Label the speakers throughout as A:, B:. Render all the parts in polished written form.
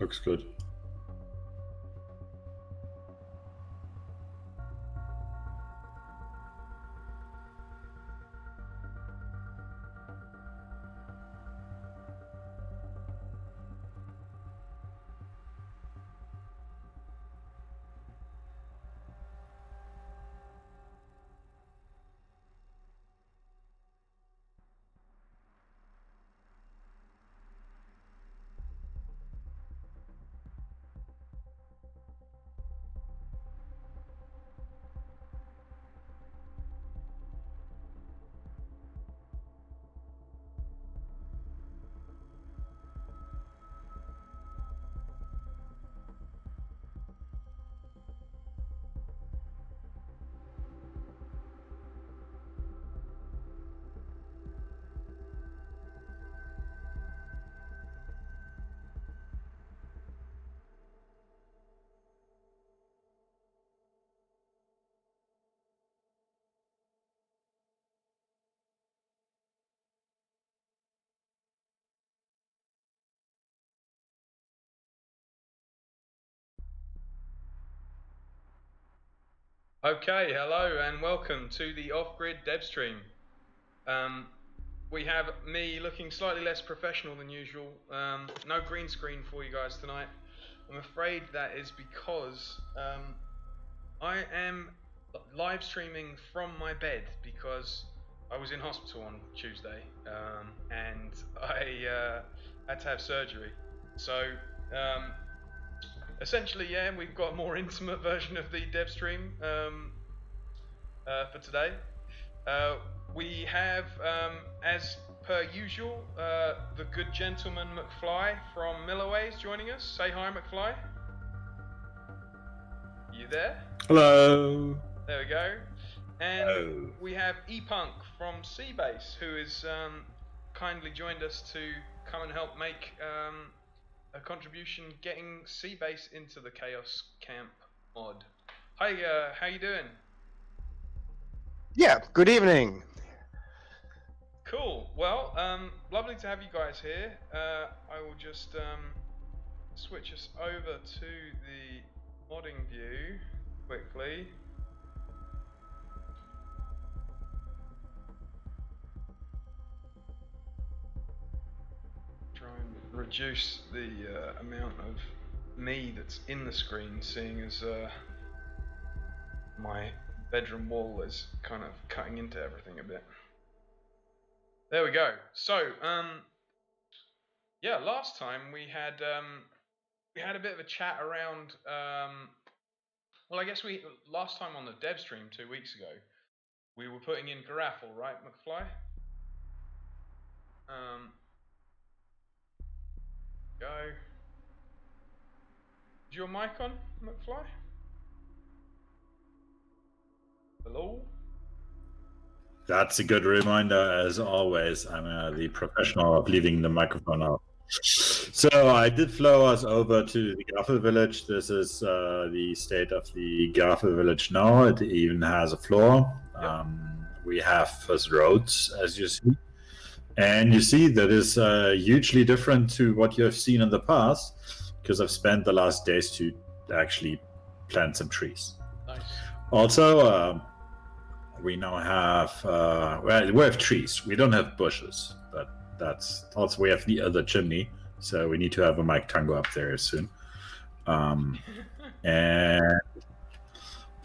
A: Looks good.
B: Okay, hello and welcome to the off-grid dev stream. We have me looking slightly less professional than usual. No green screen for you guys tonight. I'm afraid that is because I am live streaming from my bed because I was in hospital on Tuesday and I had to have surgery. So essentially, yeah, we've got a more intimate version of the dev stream for today. We have, as per usual, the good gentleman McFly from Milliways joining us. Say hi, McFly. You there?
A: Hello.
B: There we go. And we have ePunk from Seabase, who has kindly joined us to come and help make a contribution getting Seabase into the Chaos Camp mod. Hi, how you doing?
C: Yeah, good evening.
B: Cool. Well, lovely to have you guys here. I will just switch us over to the modding view quickly. Try and reduce the amount of me that's in the screen, seeing as my bedroom wall is kind of cutting into everything a bit. There we go. So, yeah, last time we had a bit of a chat around. Well, I guess last time on the dev stream 2 weeks ago, we were putting in Graffle, right, McFly? Go. Is your mic on, McFly? Hello?
A: That's a good reminder, as always. I'm the professional of leaving the microphone out. So I did flow us over to the Graffel Village. This is the state of the Graffel Village now. It even has a floor.
B: Yep.
A: We have first roads, as you see. And you see that is hugely different to what you have seen in the past, because I've spent the last days to actually plant some trees.
B: Nice.
A: Also, we now have, well, we have trees. We don't have bushes, but that's also, we have the other chimney. So we need to have a mic tango up there soon. And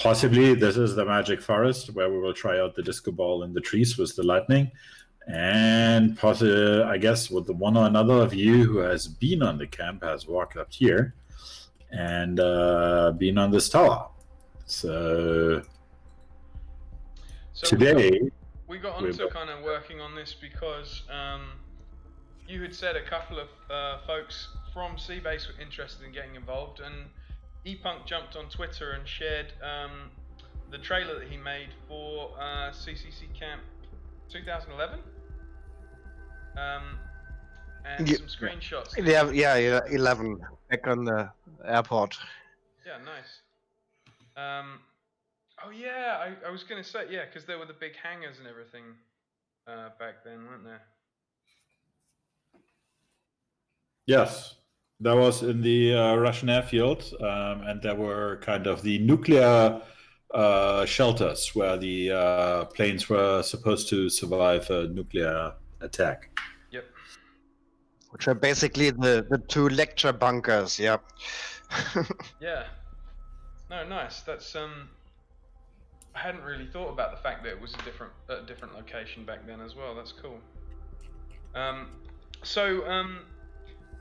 A: possibly this is the magic forest where we will try out the disco ball in the trees with the lightning. And possibly, I guess, with the one or another of you who has been on the camp has walked up here and been on this tower. So today
B: we got onto kind of working on this because you had said a couple of folks from Seabase were interested in getting involved, and ePunk jumped on Twitter and shared the trailer that he made for CCC Camp 2011. And some screenshots.
C: Yeah, 11 back on the airport.
B: Yeah, nice. Oh yeah, I was gonna say, yeah, because there were the big hangars and everything back then, weren't there?
A: Yes. That was in the Russian airfield, and there were kind of the nuclear shelters where the planes were supposed to survive a nuclear attack.
B: Yep.
C: Which are basically the two lecture bunkers, yeah.
B: Yeah. No, nice. That's I hadn't really thought about the fact that it was a different location back then as well. That's cool.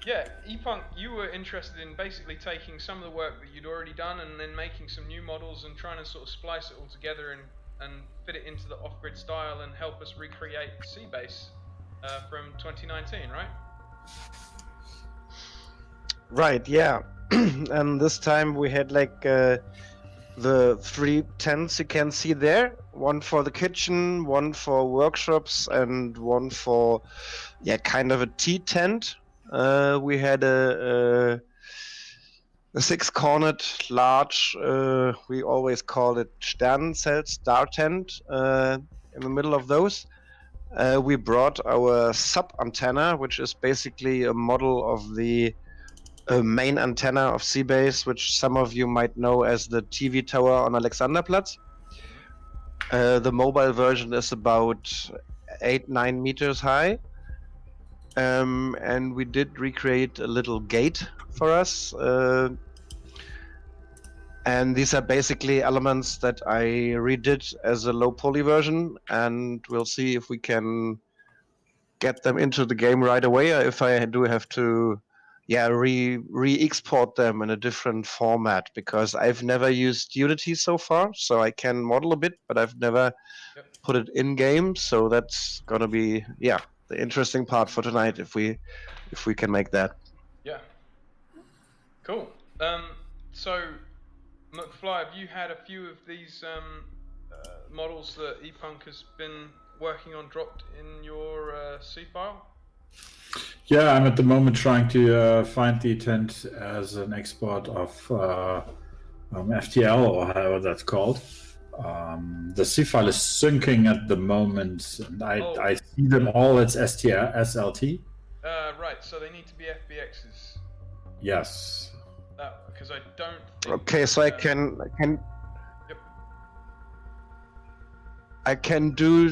B: Yeah, ePunk, you were interested in basically taking some of the work that you'd already done and then making some new models and trying to sort of splice it all together and fit it into the off-grid style and help us recreate Seabase from 2019, right?
C: Right, yeah. And this time we had like the 3 tents you can see there. One for the kitchen, one for workshops, and one for, yeah, kind of a tea tent. We had a 6-cornered large, we always call it Sternenzelt star tent in the middle of those. We brought our sub antenna, which is basically a model of the main antenna of Seabase, which some of you might know as the TV tower on Alexanderplatz. The mobile version is about 8-9 meters high. And we did recreate a little gate for us. And these are basically elements that I redid as a low poly version, and we'll see if we can get them into the game right away, or if I do have to re-export them in a different format, because I've never used Unity so far, so I can model a bit, but I've never put it in game. So that's gonna be the interesting part for tonight, if we can make that.
B: Yeah. Cool. So McFly, have you had a few of these models that ePunk has been working on dropped in your C file?
A: Yeah, I'm at the moment trying to find the tent as an export of FTL, or however that's called. The C file is syncing at the moment, and I see them all as SLT.
B: Right, so they need to be FBXs.
A: Yes.
B: Because I don't think...
C: Okay, so I can I can do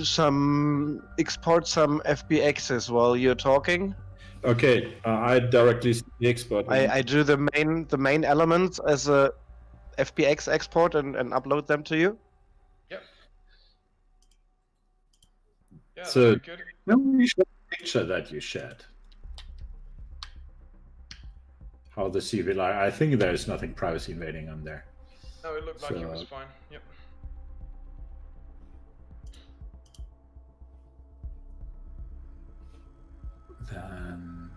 C: export some FBXs while you're talking.
A: Okay, I directly see the export.
C: I do the main elements as a FBX export and upload them to you.
B: Yep. Yeah,
A: so,
B: that's good.
A: Let me show the picture that you shared. How the CV, I think there's nothing privacy invading on there.
B: No, it looked like it was fine. Yep.
A: Then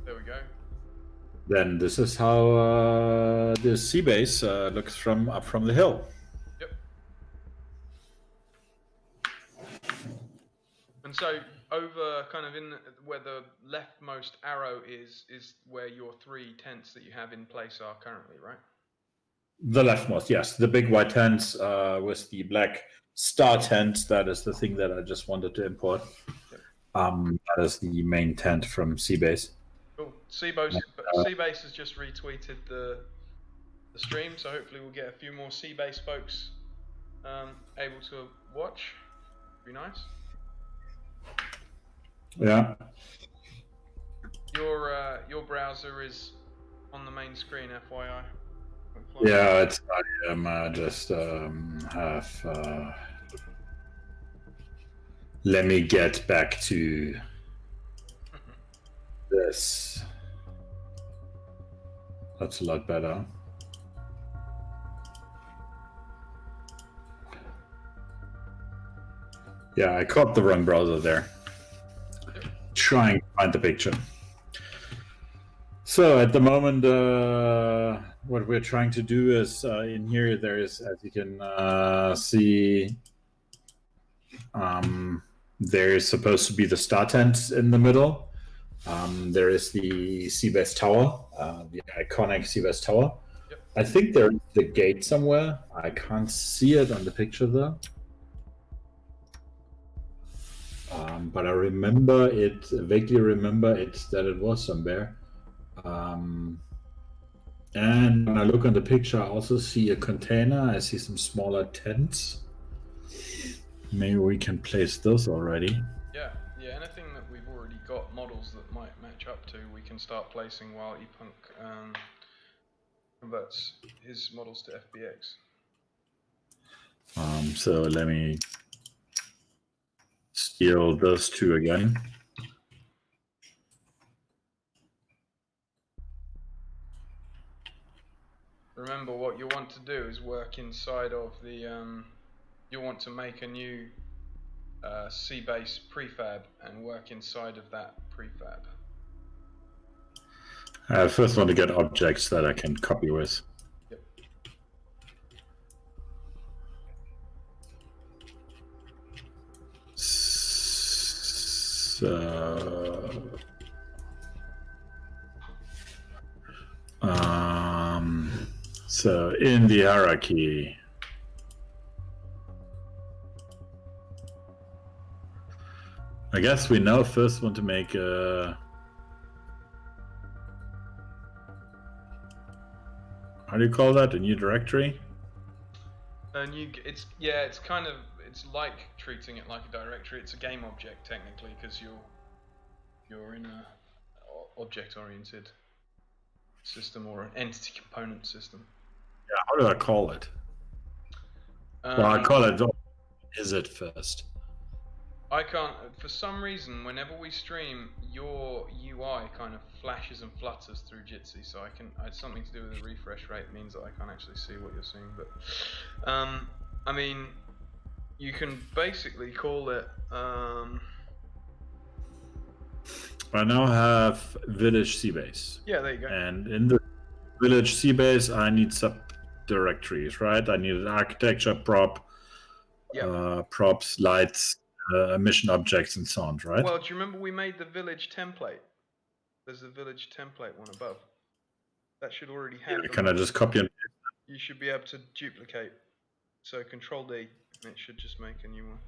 B: there we go.
A: Then this is how the Seabase looks up from the hill.
B: Yep. And so over kind of in where the leftmost arrow is where your 3 tents that you have in place are currently, right? The
A: leftmost, yes. The big white tent with the black star tent. That is the thing that I just wanted to import. Yep. That is the main tent from Seabase.
B: Cool. Seabase has just retweeted the stream, so hopefully we'll get a few more Seabase folks able to watch. Be nice.
A: Yeah.
B: Your browser is on the main screen, FYI.
A: Yeah, I am just have. Let me get back to this. That's a lot better. Yeah, I caught the wrong browser there. Trying to find the picture. So at the moment, what we're trying to do is in here there is, as you can see, there is supposed to be the star tent in the middle. There is the Seabase tower, the iconic Seabase tower. Yep. I think there's the gate somewhere. I can't see it on the picture though. But I remember it, vaguely remember it, that it was somewhere. And when I look on the picture, I also see a container. I see some smaller tents. Maybe we can place those already.
B: Yeah, anything that we've already got models that might match up to, we can start placing while epunk converts his models to FBX.
A: So let me steal those two again.
B: Remember, what you want to do is work inside of the, you want to make a new C-base prefab and work inside of that prefab.
A: I first want to get objects that I can copy with.
B: Yep.
A: So in the hierarchy, I guess we now first want to make a, how do you call that? A new directory?
B: It's kind of, it's like treating it like a directory. It's a game object technically, because you're in a object-oriented system or an entity component system.
A: Yeah, how do I call it? Well, I call it, is it first?
B: I can't, for some reason, whenever we stream, your UI kind of flashes and flutters through Jitsi, so it's something to do with the refresh rate, means that I can't actually see what you're seeing, but, I mean, you can basically call it,
A: I now have village C-base.
B: Yeah, there you go.
A: And in the village C-base, I need subdirectories, right? I need an architecture prop, props, lights, mission objects, and so on, right?
B: Well, do you remember we made the village template? There's a village template one above. That should already have.
A: Can I just copy and paste?
B: You should be able to duplicate. So Control D, and it should just make a new one.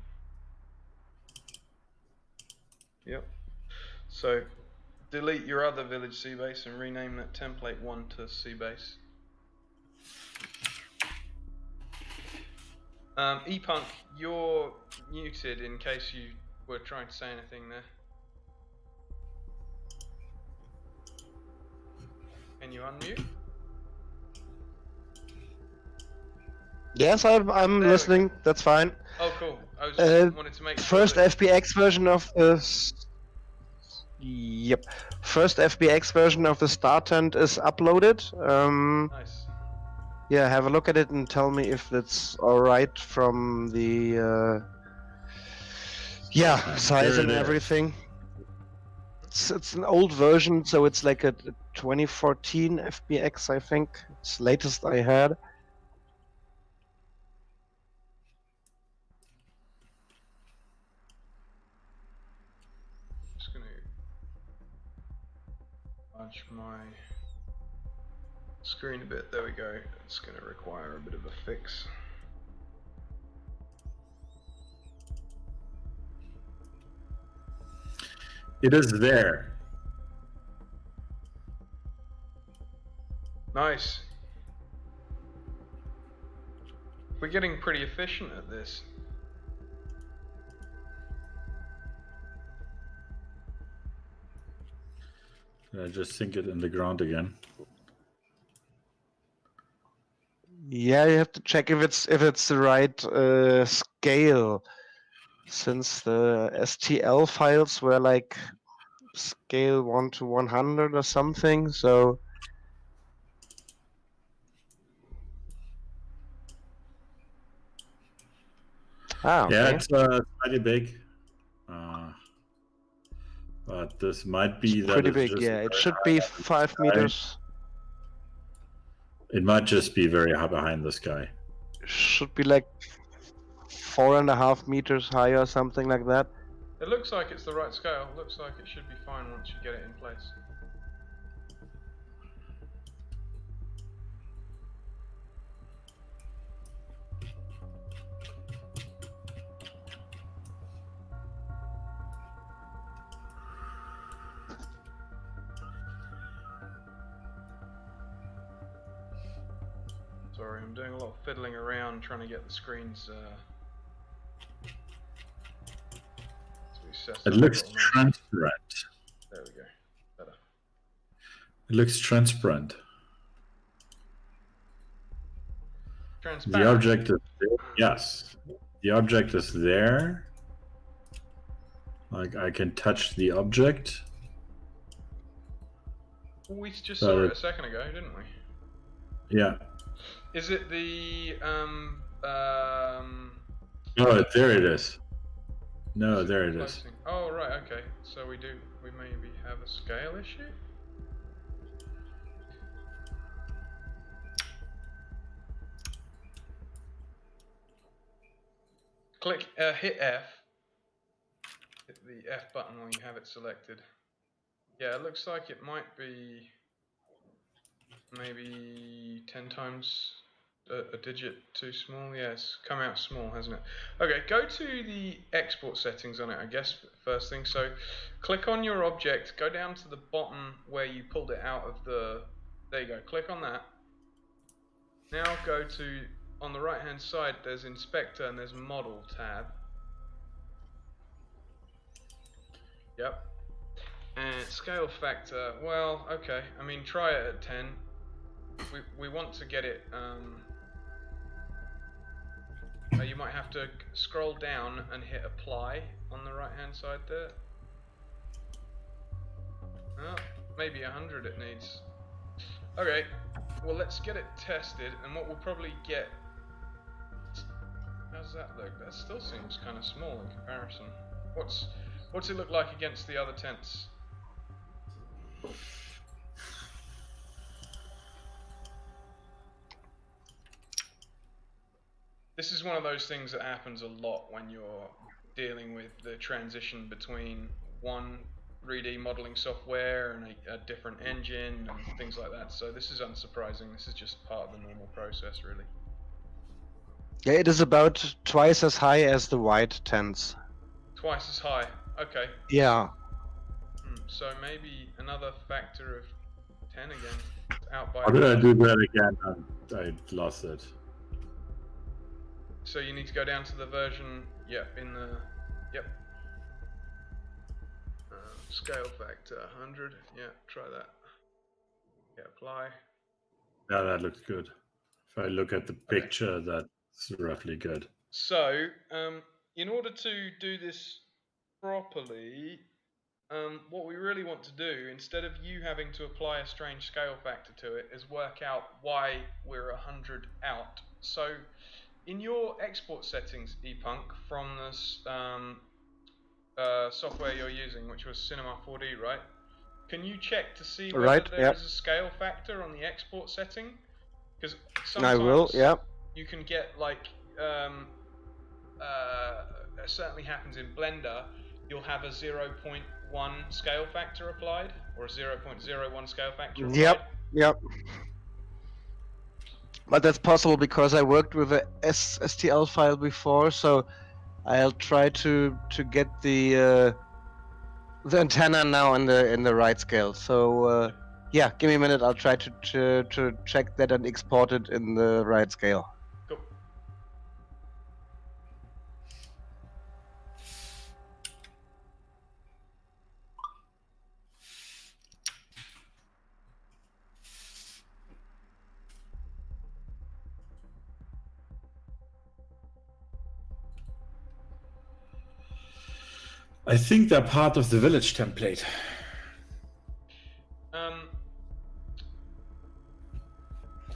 B: Yep. So delete your other village C-base and rename that template 1 to C-base. epunk, you're muted in case you were trying to say anything there. Can you unmute?
C: Yes, I'm listening. That's fine.
B: Oh, cool. I was just wanted to make sure.
C: First FBX version of the. Yep. First FBX version of the Star Tent is uploaded.
B: Nice.
C: Yeah, have a look at it and tell me if that's alright from the size and everything. It's an old version, so it's like a 2014 FBX, I think. It's the latest I had.
B: Just gonna launch my screen a bit. There we go. It's gonna require a bit of a fix.
A: It is there.
B: Nice. We're getting pretty efficient at this.
A: I just sink it in the ground again.
C: Yeah, you have to check if it's the right scale, since the STL files were like scale 1 to 100 or something. So okay.
A: Yeah, it's slightly big, but this might be
C: It's
A: that
C: pretty
A: it's
C: big.
A: just
C: Yeah, it should be 5 meters.
A: It might just be very high behind this guy.
C: Should be like 4.5 meters high or something like that.
B: It looks like it's the right scale. Looks like it should be fine once you get it in place. Sorry, I'm doing a lot of fiddling around trying to get the screens.
A: It looks transparent.
B: There we go. Better.
A: It looks transparent.
B: Transparent.
A: The object is there. Yes. The object is there. Like I can touch the object.
B: We just saw it a second ago, didn't we?
A: Yeah.
B: Is it the
A: Oh, there it is. No, there it is.
B: floating? Oh right, okay. So we maybe have a scale issue? Click hit F. Hit the F button when you have it selected. Yeah, it looks like it might be maybe 10 times a digit too small. Yeah, it's come out small, hasn't it? Okay, go to the export settings on it, I guess, first thing. So click on your object, go down to the bottom where you pulled it out of the... There you go, click on that. Now go to, on the right hand side, there's Inspector and there's Model tab. Yep. And scale factor, well, okay, I mean, try it at 10. We want to get it, you might have to scroll down and hit apply on the right hand side there. Oh, maybe 100 it needs. Okay, well let's get it tested, and what we'll probably get... How's that look? That still seems kind of small in comparison. What's it look like against the other tents? This is one of those things that happens a lot when you're dealing with the transition between one 3D modeling software and a different engine and things like that. So this is unsurprising. This is just part of the normal process, really.
C: Yeah, it is about twice as high as the white tents.
B: Twice as high. Okay.
C: Yeah.
B: So maybe another factor of 10 again. Out by...
A: How did I do that again? I lost it.
B: So you need to go down to the version, yep, scale factor 100, yeah, try that. Yeah, apply.
A: Yeah, that looks good. If I look at the picture, that's roughly good.
B: So, in order to do this properly, what we really want to do, instead of you having to apply a strange scale factor to it, is work out why we're 100 out. So, in your export settings, ePunk, from this software you're using, which was Cinema 4D, right? Can you check to see whether there is a scale factor on the export setting? Because sometimes you can get like, it certainly happens in Blender, you'll have a 0.1 scale factor applied, or a 0.01 scale factor applied.
C: Yep. But that's possible because I worked with a STL file before, so I'll try to get the antenna now in the right scale. So yeah, give me a minute. I'll try to check that and export it in the right scale.
B: Cool.
A: I think they're part of the village template.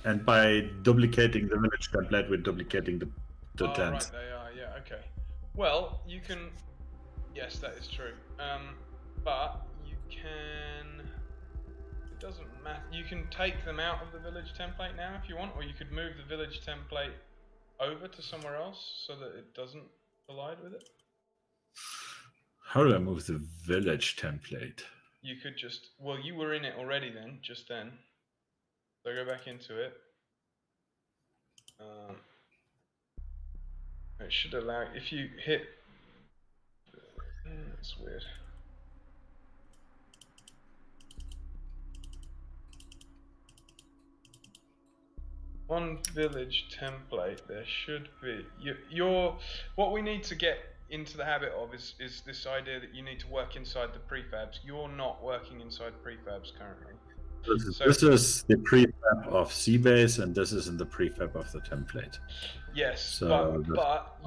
A: And by duplicating the village template, we're duplicating the tents.
B: Right, they are, yeah, okay. Well, you can... Yes, that is true. But you can... It doesn't matter. You can take them out of the village template now if you want, or you could move the village template over to somewhere else so that it doesn't collide with it.
A: How do I move the village template?
B: You could just... Well, you were in it already then, just then. So go back into it. It should allow... If you hit... That's weird. On village template, there should be your. What we need to get into the habit of is this idea that you need to work inside the prefabs. You're not working inside prefabs currently.
A: This is the prefab of CBase, and this is in the prefab of the template.
B: Yes,
A: So
B: but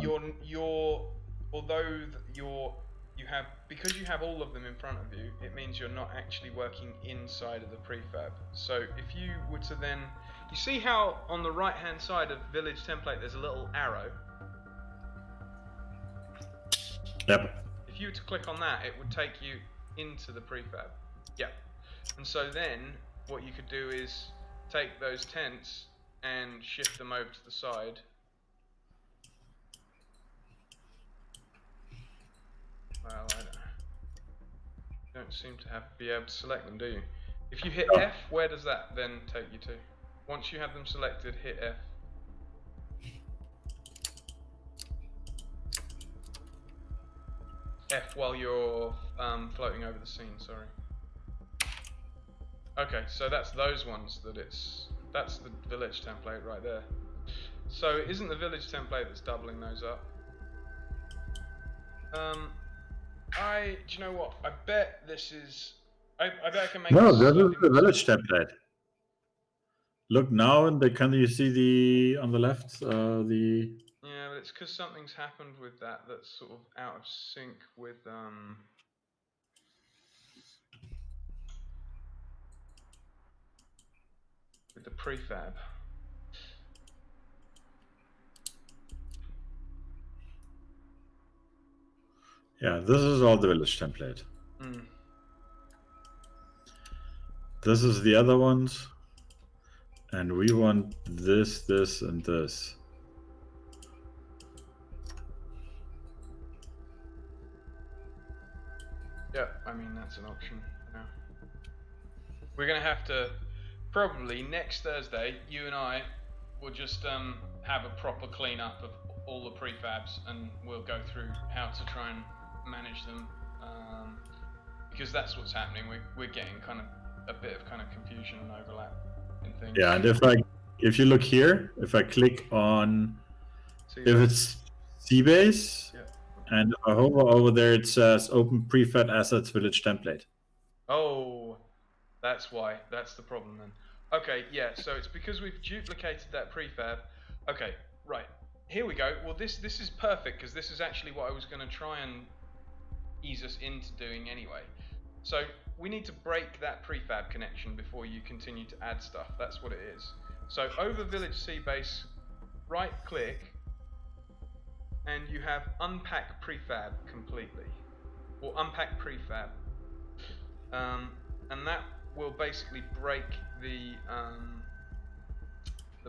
B: because you have all of them in front of you, it means you're not actually working inside of the prefab. So if you were to then, you see how on the right hand side of village template there's a little arrow?
A: Yep.
B: If you were to click on that, it would take you into the prefab. Yep. And so then what you could do is take those tents and shift them over to the side. Well, I don't seem to be able to select them, do you? If you hit F, where does that then take you to? Once you have them selected, hit F. F while you're floating over the scene, sorry. Okay, so that's those ones that's the village template right there. So it isn't the village template that's doubling those up. Do you know what? I bet this is. I bet I can make.
A: No, this is the village template. Look now, and can you see the on the left the?
B: Yeah, but it's because something's happened with that that's sort of out of sync with the prefab.
A: Yeah, this is all the village template.
B: Mm.
A: This is the other ones, and we want this, this, and this.
B: Yeah, I mean that's an option. Yeah. We're gonna have to probably next Thursday. You and I will just have a proper cleanup of all the prefabs, and we'll go through how to try and manage them, because that's what's happening. We're getting kind of a bit of kind of confusion and overlap in things.
A: Yeah, and if you look here, if I click on if it's CBase,
B: yeah.
A: and if I hover over there, it says Open Prefab Assets Village Template.
B: Oh, that's why. That's the problem then. Okay, yeah. So it's because we've duplicated that prefab. Okay, right. Here we go. Well, this is perfect because this is actually what I was going to try and ease us into doing anyway. So we need to break that prefab connection before you continue to add stuff. That's what it is. So over Village CBase, right click, and you have Unpack Prefab completely, or Unpack Prefab, and that will basically break the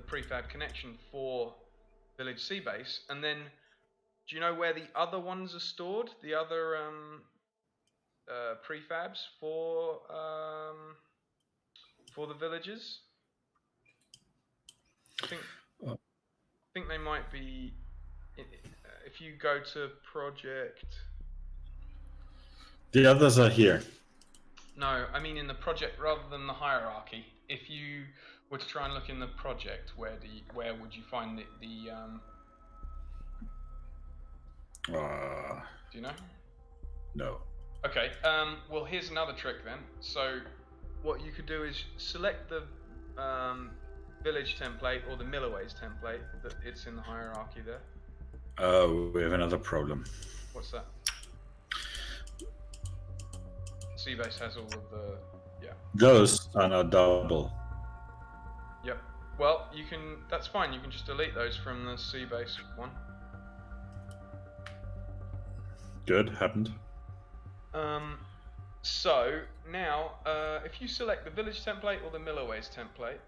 B: prefab connection for Village CBase. And then, do you know where the other ones are stored? The other prefabs for the villages? I think they might be. If you go to project.
A: The others are here.
B: No, I mean in the project rather than the hierarchy. If you were to try and look in the project, where would you find the Do you know?
A: No.
B: Okay. Well, here's another trick then. So, what you could do is select the village template or the Milliways template that it's in the hierarchy there.
A: Oh, we have another problem.
B: What's that? CBase has all of the
A: Those are not double.
B: Yep. Well, you can. That's fine. You can just delete those from the CBase one.
A: Good, happened.
B: So now, if you select the village template or the Milliways template,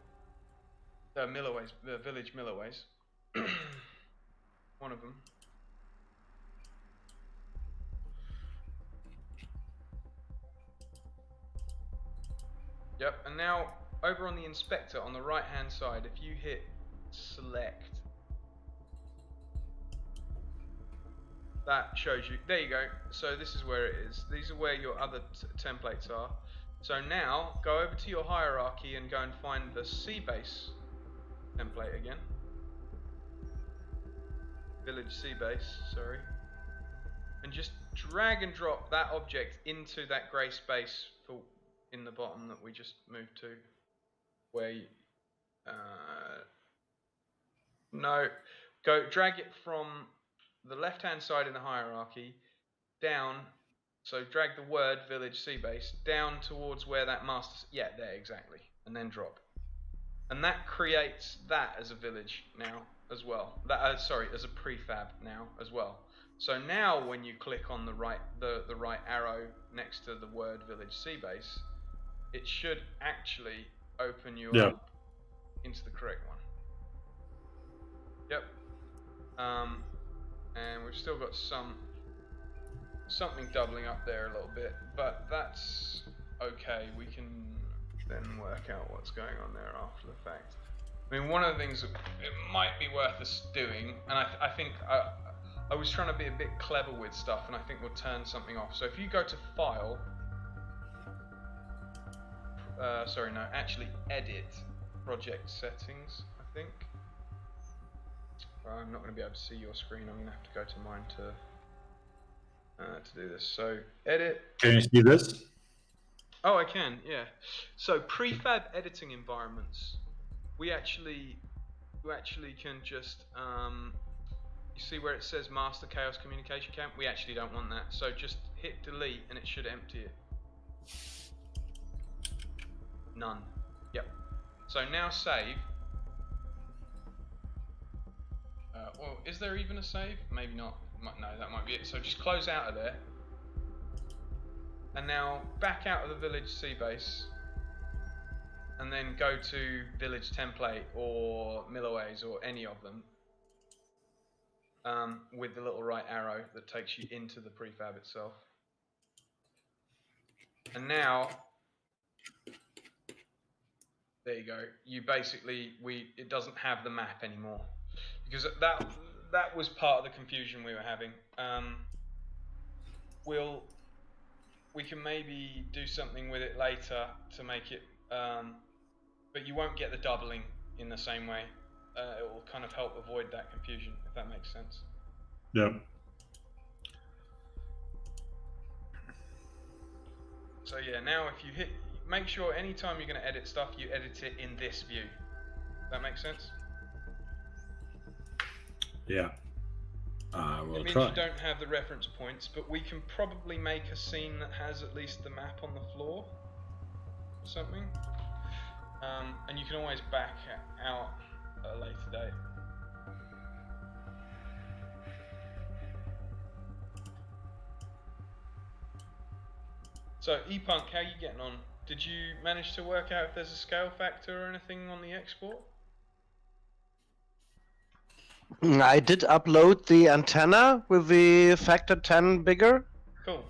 B: the village Milliways, one of them. Yep, and now over on the inspector on the right hand side, if you hit select, that shows you, there you go, so this is where it is. These are where your other templates are. So now go over to your hierarchy and go and find the CBase template again. Village sea base, sorry. And just drag and drop that object into that grey space in the bottom that we just moved to. Where you, no, go drag it from the left-hand side in the hierarchy down. So drag the word village sea base down towards where that master. Yeah, there exactly, and then drop. And that creates that as a village now as well. That sorry, as a prefab now as well. So now when you click on the right arrow next to the word village sea base, it should actually open you up into the correct one. Yep. And we've still got something doubling up there a little bit, but that's okay. We can then work out what's going on there after the fact. I mean, one of the things that it might be worth us doing, and I think I was trying to be a bit clever with stuff, and I think we'll turn something off. So if you go to File, Edit, Project Settings, I think. I'm not going to be able to see your screen. I'm going to have to go to mine to do this. So Edit.
A: Can you see this?
B: Oh, I can. Yeah. So prefab editing environments. You actually can just you see where it says Master Chaos Communication Camp? We actually don't want that. So just hit delete and it should empty it. None. Yep. So now save. Well, is there even a save? Maybe not. No, that might be it. So just close out of there. And now back out of the village sea base. And then go to village template or Milliways or any of them. With the little right arrow that takes you into the prefab itself. And now, there you go. You basically, it doesn't have the map anymore. Because that was part of the confusion we were having. We can maybe do something with it later to make it, but you won't get the doubling in the same way. It will kind of help avoid that confusion, if that makes sense.
A: Yeah.
B: So yeah, now if you make sure anytime you're going to edit stuff, you edit it in this view. That makes sense?
A: Yeah. I will
B: it means
A: try.
B: you don't have the reference points, but we can probably make a scene that has at least the map on the floor or something. And you can always back out at a later date. So, ePunk, how are you getting on? Did you manage to work out if there's a scale factor or anything on the export?
C: I did upload the antenna with the factor 10 bigger.
B: Cool.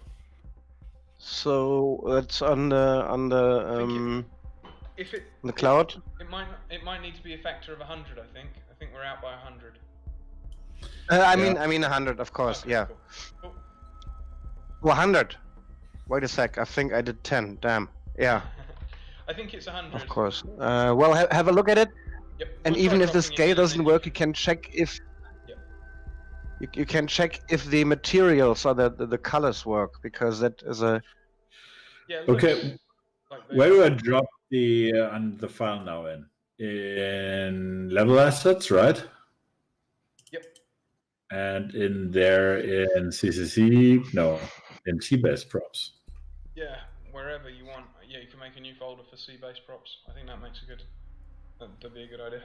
C: So it's on the cloud.
B: It might need to be a factor of 100. I think we're out by 100.
C: I mean 100, of course. Okay, yeah.
B: Cool.
C: 100. Wait a sec. I think I did 10. Damn. Yeah.
B: I think it's 100.
C: Of course. Well, have a look at it.
B: Yep.
C: And even if the scale doesn't work, you can check if you can check if the materials or the colors work, because that is a.
B: Yeah.
A: Okay. Where do I drop the file now in level assets, right?
B: Yep.
A: And in there in CCC, no, in T-base props.
B: Yeah, wherever you want. Yeah, you can make a new folder for C-base props. I think that makes that'd be a good idea.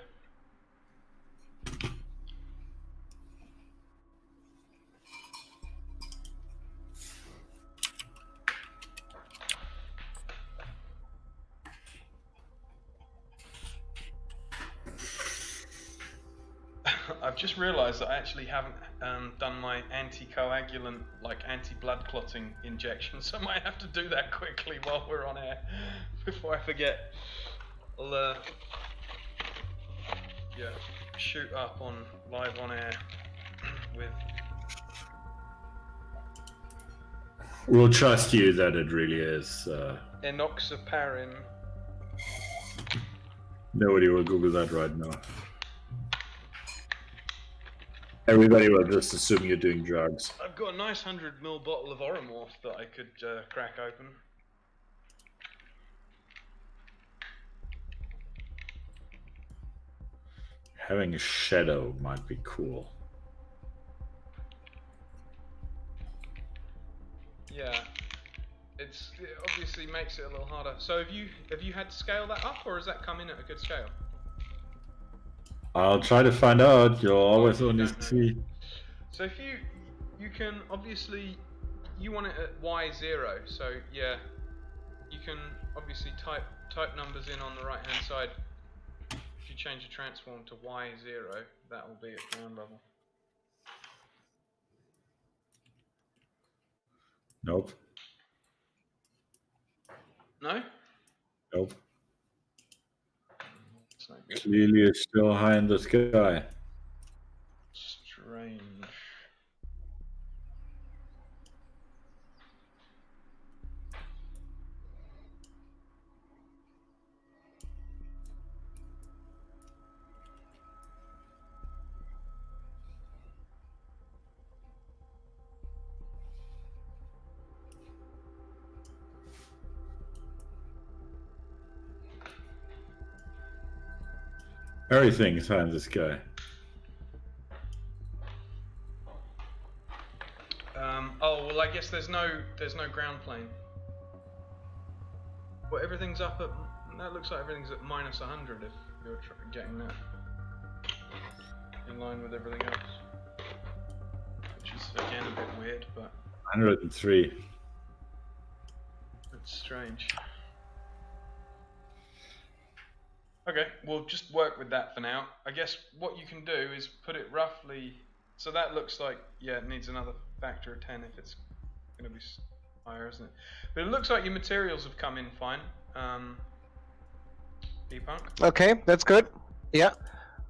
B: I've just realised that I actually haven't done my anticoagulant, like anti-blood clotting injection, so I might have to do that quickly while we're on air before I forget. I'll shoot up on live on air with.
A: We'll trust you that it really is.
B: Enoxaparin.
A: Nobody will Google that right now. Everybody will just assume you're doing drugs.
B: I've got a nice 100ml bottle of Oromorph that I could crack open.
A: Having a shadow might be cool.
B: Yeah, it obviously makes it a little harder. So have you had to scale that up, or has that come in at a good scale?
A: I'll try to find out. You'll always
B: you
A: only
B: don't know.
A: see.
B: So if you can obviously, you want it at Y0, so yeah, you can obviously type numbers in on the right hand side. If you change the transform to Y0, that will be at ground level.
A: Nope.
B: No?
A: Nope.
B: It's not good.
A: Clearly it's still high in the sky.
B: Strange.
A: Everything is high in the sky.
B: Oh well, I guess there's no ground plane. Well, everything's up at. That looks like everything's at minus 100 if you're getting that in line with everything else, which is again a bit weird, but
A: 103.
B: that's strange. Okay, we'll just work with that for now. I guess what you can do is put it roughly. So that looks like, yeah, it needs another factor of 10 if it's going to be higher, isn't it? But it looks like your materials have come in fine. E-Punk.
C: Okay, that's good. Yeah.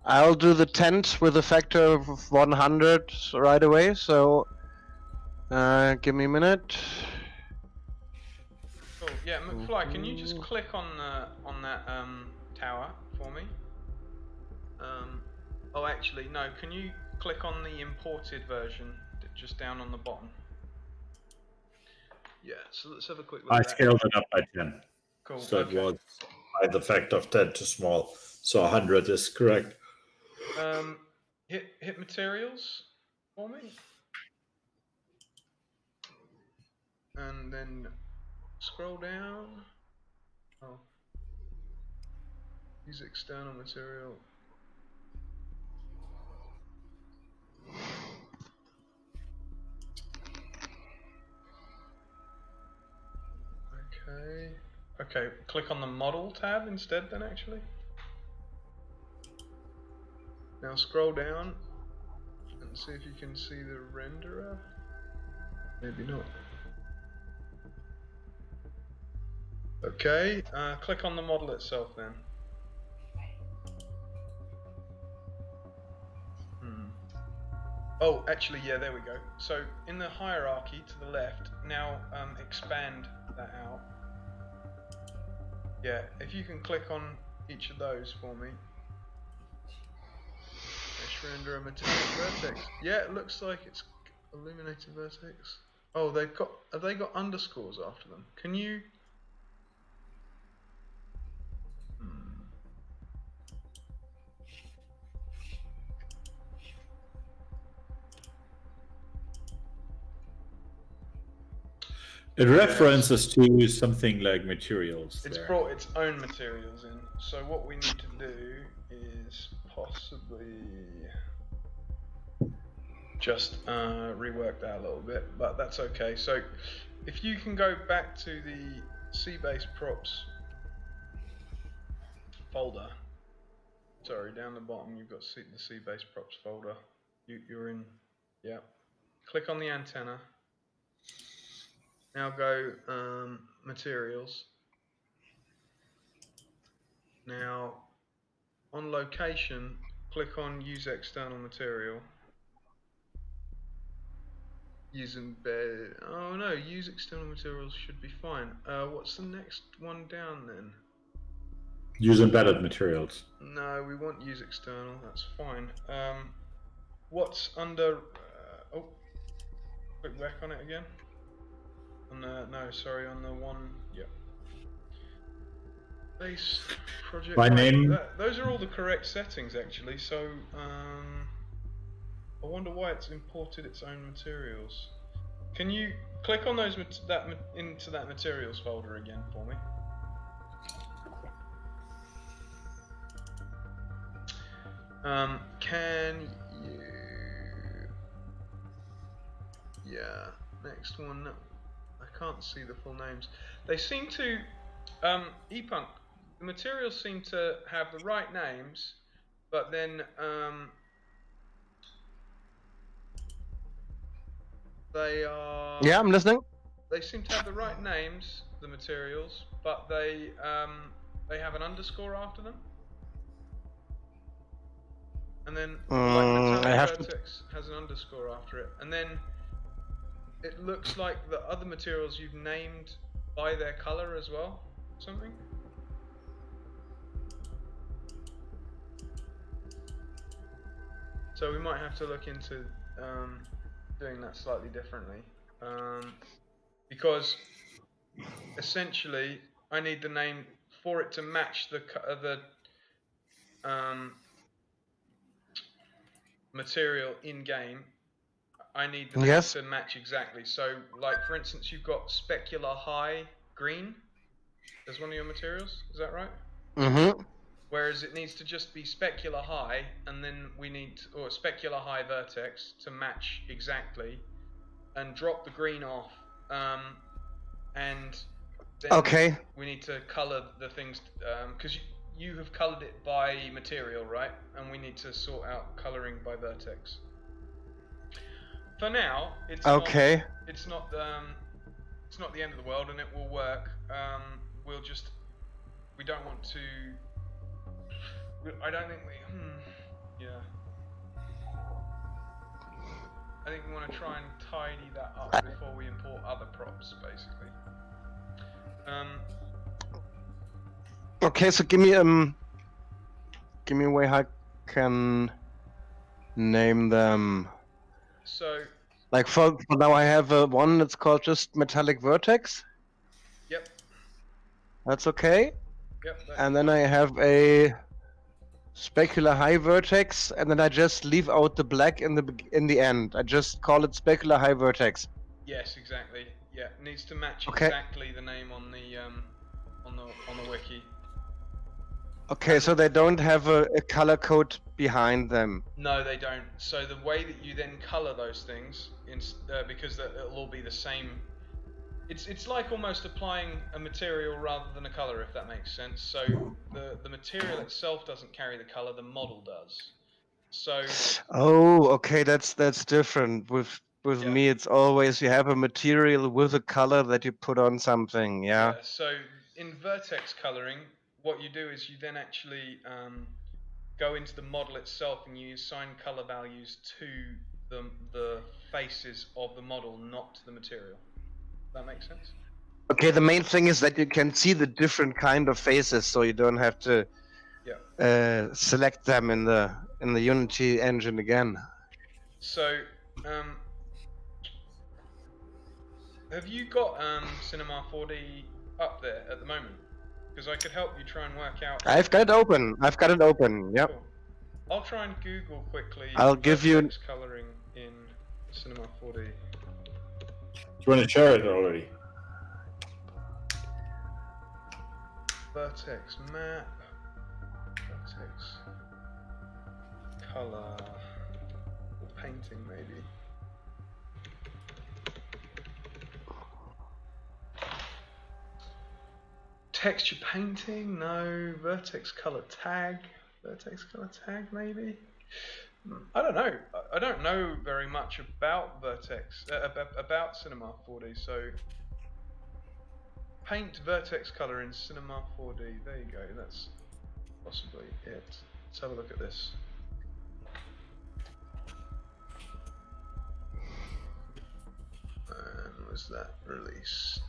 C: I'll do the tent with a factor of 100 right away, so give me a minute.
B: Cool. Yeah, McFly, can you just click on that tower for me? Oh, actually, no. Can you click on the imported version just down on the bottom? Yeah. So let's have a quick look.
A: I
B: at that.
A: scaled it up by 10.
B: Cool.
A: So
B: okay.
A: it was by the factor of 10 too small. So 100 is correct.
B: Hit materials for me, and then scroll down. Oh, use external material. Okay. Okay. Click on the model tab instead, then actually. Now scroll down and see if you can see the renderer. Maybe not. Okay, click on the model itself then. Oh, actually, yeah, there we go. So in the hierarchy to the left, now expand that out. Yeah, if you can click on each of those for me. Mesh render a material vertex. Yeah, it looks like it's illuminated vertex. Oh, have they got underscores after them? Can you?
A: It references to something like materials.
B: It's
A: there.
B: brought its own materials in. So what we need to do is possibly just rework that a little bit, but that's okay. So if you can go back to the C-base props folder. Sorry, down the bottom you've got the C-base props folder. You're in, yeah. Click on the antenna. Now go materials. Now on location, click on use external material. Use embed. Oh no, use external materials should be fine. What's the next one down then?
A: Use embedded materials.
B: No, we won't use external. That's fine. What's under? Oh, quick whack on it again. On the no, sorry, on the one. Yep. Base project.
A: By name.
B: Those are all the correct settings actually. So I wonder why it's imported its own materials. Can you click on those into that materials folder again for me? Can you? Yeah. Next one. I can't see the full names. They seem to. ePunk. The materials seem to have the right names, but then they are.
C: Yeah, I'm listening.
B: They seem to have the right names, the materials, but they have an underscore after them. And then like metallic vertex has an underscore after it. And then it looks like the other materials you've named by their color as well. Something. So we might have to look into doing that slightly differently. Because essentially I need the name for it to match the material in game. I need the name to match exactly. So like for instance you've got specular high green as one of your materials, is that right?
C: Mm-hmm.
B: Whereas it needs to just be specular high, and then we need or specular high vertex to match exactly, and drop the green off, and then we need to color the things because you have colored it by material, right? And we need to sort out coloring by vertex. For now, it's not the end of the world, and it will work. We don't want to. I don't think yeah. I think we want to try and tidy that up before we import other props, basically.
C: Okay, so give me a way how I can name them.
B: So.
C: Like for now, I have one that's called just metallic vertex.
B: Yep.
C: That's okay.
B: Yep.
C: And then I have a specular high vertex, and then I just leave out the black in the end. I just call it specular high vertex.
B: Yes, exactly. Yeah, it needs to match exactly the name on the wiki.
C: Okay, so they don't have a color code behind them.
B: No, they don't. So the way that you then color those things, because it'll all be the same. It's like almost applying a material rather than a color, if that makes sense. So the material itself doesn't carry the color, the model does. So.
C: Oh, okay, that's different. With me, it's always you have a material with a color that you put on something. Yeah.
B: So in vertex coloring, what you do is you then actually go into the model itself and you assign color values to the faces of the model, not to the material. That makes sense?
C: Okay, the main thing is that you can see the different kind of faces, so you don't have to select them in the Unity engine again.
B: So, have you got Cinema 4D up there at the moment? Because I could help you try and work out.
C: I've got it open. Yep.
B: Cool. I'll try and Google quickly.
C: I'll give you
B: coloring in Cinema 4D.
A: Do you want to share it already?
B: Vertex map. Vertex color. Or painting maybe. Texture painting, no. Vertex color tag. Vertex color tag maybe. I don't know. I don't know very much about Vertex, about Cinema 4D. So paint vertex color in Cinema 4D. There you go. That's possibly it. Let's have a look at this. And was that released?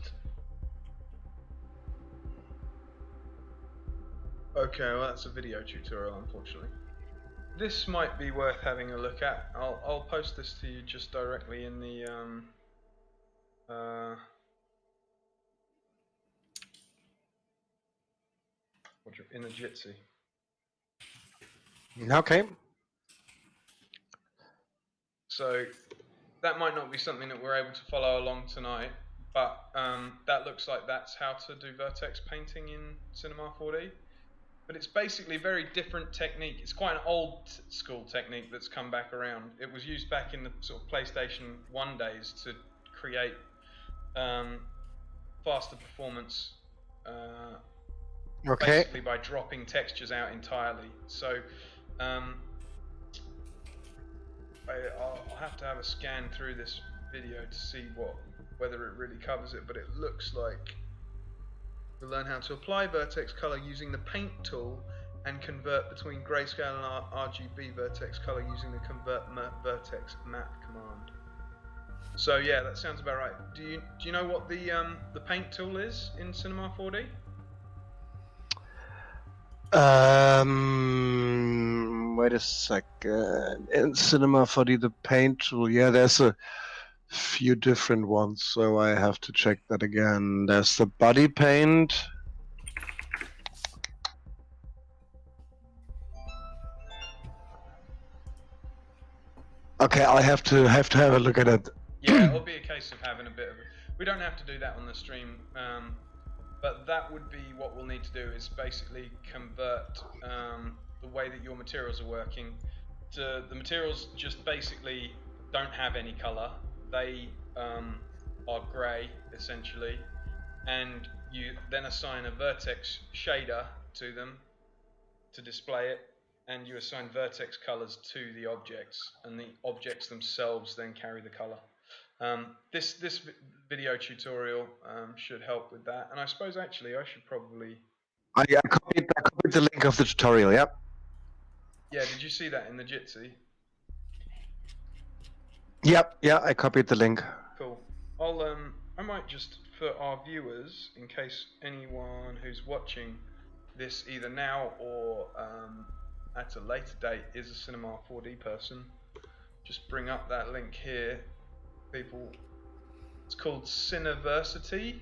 B: Okay, well that's a video tutorial, unfortunately. This might be worth having a look at. I'll post this to you just directly in the in the Jitsi.
C: Okay.
B: So that might not be something that we're able to follow along tonight, but that looks like that's how to do vertex painting in Cinema 4D. But it's basically a very different technique. It's quite an old school technique that's come back around. It was used back in the sort of PlayStation 1 days to create faster performance,
C: Okay.
B: basically by dropping textures out entirely. So I'll have to have a scan through this video to see whether it really covers it, but it looks like we'll learn how to apply vertex color using the paint tool and convert between grayscale and RGB vertex color using the convert vertex map command. So yeah, that sounds about right. Do you know what the paint tool is in Cinema 4D?
C: Wait a second. In Cinema 4D, the paint tool. Yeah, there's a few different ones, so I have to check that again. There's the body paint. Okay, I have to have a look at it.
B: Yeah, it'll be a case of having a bit of. We don't have to do that on the stream, but that would be what we'll need to do. Is basically convert the way that your materials are working to the materials just basically don't have any color. They are grey essentially, and you then assign a vertex shader to them to display it, and you assign vertex colors to the objects, and the objects themselves then carry the color. This video tutorial should help with that, and I suppose actually I should probably.
C: I copied the link of the tutorial. Yep.
B: Yeah, did you see that in the Jitsi?
C: Yep. Yeah, I copied the link.
B: Cool. I might just, for our viewers, in case anyone who's watching this either now or at a later date is a Cinema 4D person, just bring up that link here, people. It's called Cineversity,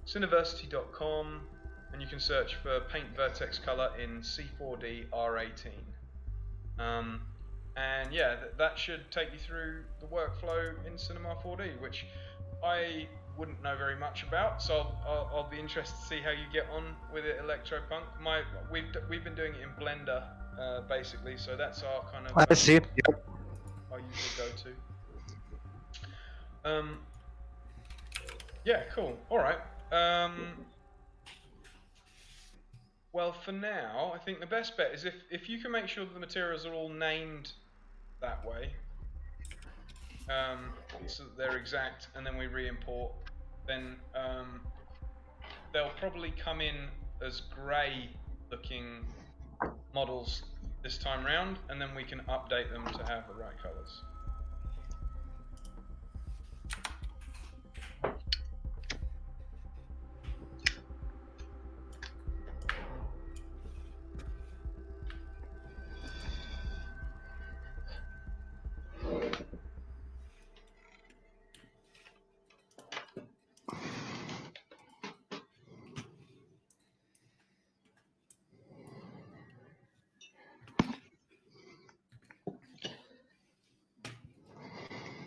B: cineversity.com, and you can search for paint vertex color in C4D R18. And yeah, that should take you through the workflow in Cinema 4D, which I wouldn't know very much about, so I'll be interested to see how you get on with it, Electropunk. We've been doing it in Blender, basically, so that's our kind of.
C: I see. Yep.
B: Our usual go-to. Yeah, cool. All right. Well, for now, I think the best bet is if you can make sure that the materials are all named that way, so that they're exact, and then we re-import, then they'll probably come in as grey looking models this time round, and then we can update them to have the right colours.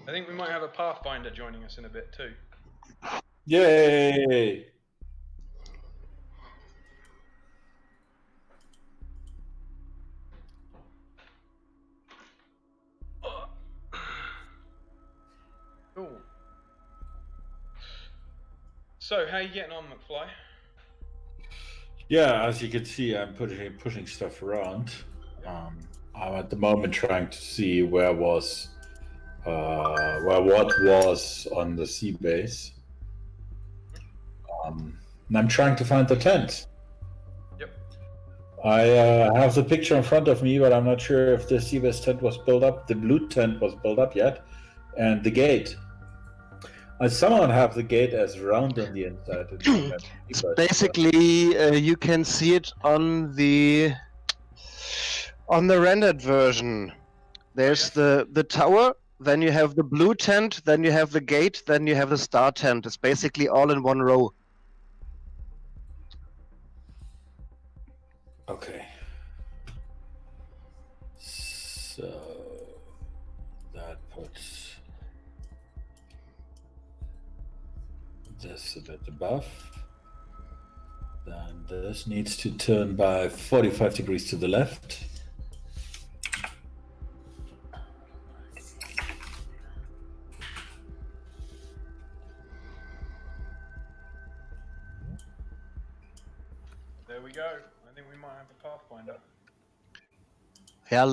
B: I think we might have a Pathfinder joining us in a bit too.
A: Yay!
B: Cool. So, how are you getting on, McFly?
A: Yeah, as you can see, I'm pushing stuff around. I'm at the moment trying to see where what was on the sea base. And I'm trying to find the tent.
B: Yep.
A: I have the picture in front of me, but I'm not sure if the sea base tent was built up. The blue tent was built up yet, and the gate. Someone have the gate as round on the inside.
C: It's basically you can see it on the rendered version. There's the tower, then you have the blue tent, then you have the gate, then you have the star tent. It's basically all in one row.
A: Okay. So that puts this a bit above. Then this needs to turn by 45 degrees to the left.
B: There we go. I think we might have a Pathfinder.
C: Yeah,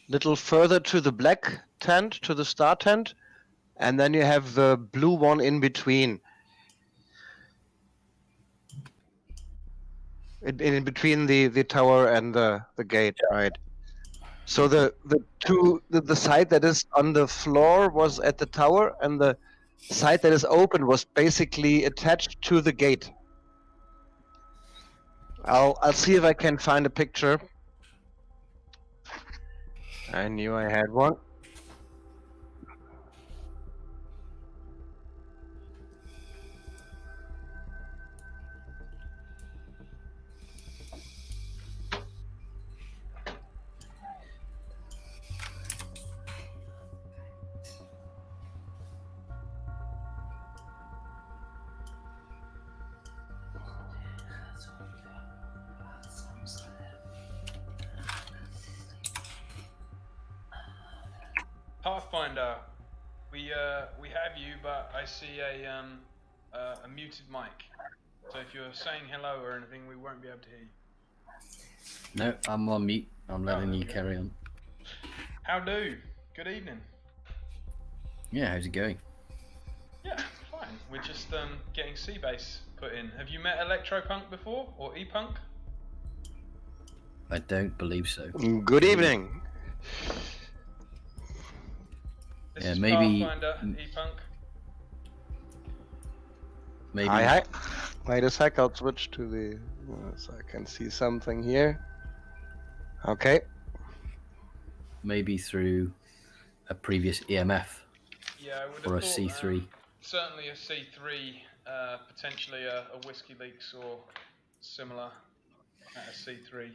C: little further to the black tent, to the star tent, and then you have the blue one in between. In between the tower and the gate, right? So the side that is on the floor was at the tower, and the side that is open was basically attached to the gate. I'll see if I can find a picture. I knew I had one.
B: Pathfinder, we have you, but I see a muted mic. So if you're saying hello or anything, we won't be able to hear you.
D: No, I'm on mute. I'm letting you carry on.
B: How do? Good evening.
D: Yeah, how's it going?
B: Yeah, fine. We're just getting C-Base put in. Have you met Electropunk before, or E-Punk?
D: I don't believe so.
C: Good evening.
B: This
D: Yeah,
B: is
D: maybe.
B: Pathfinder, E-Punk.
D: Maybe.
C: Hi. Wait a sec, I'll switch to the so I can see something here. Okay.
D: Maybe through a previous EMF.
B: Yeah, I would
D: or
B: have
D: a
B: thought,
D: C3.
B: Certainly a C3, potentially a Whiskey Leaks or similar at a C3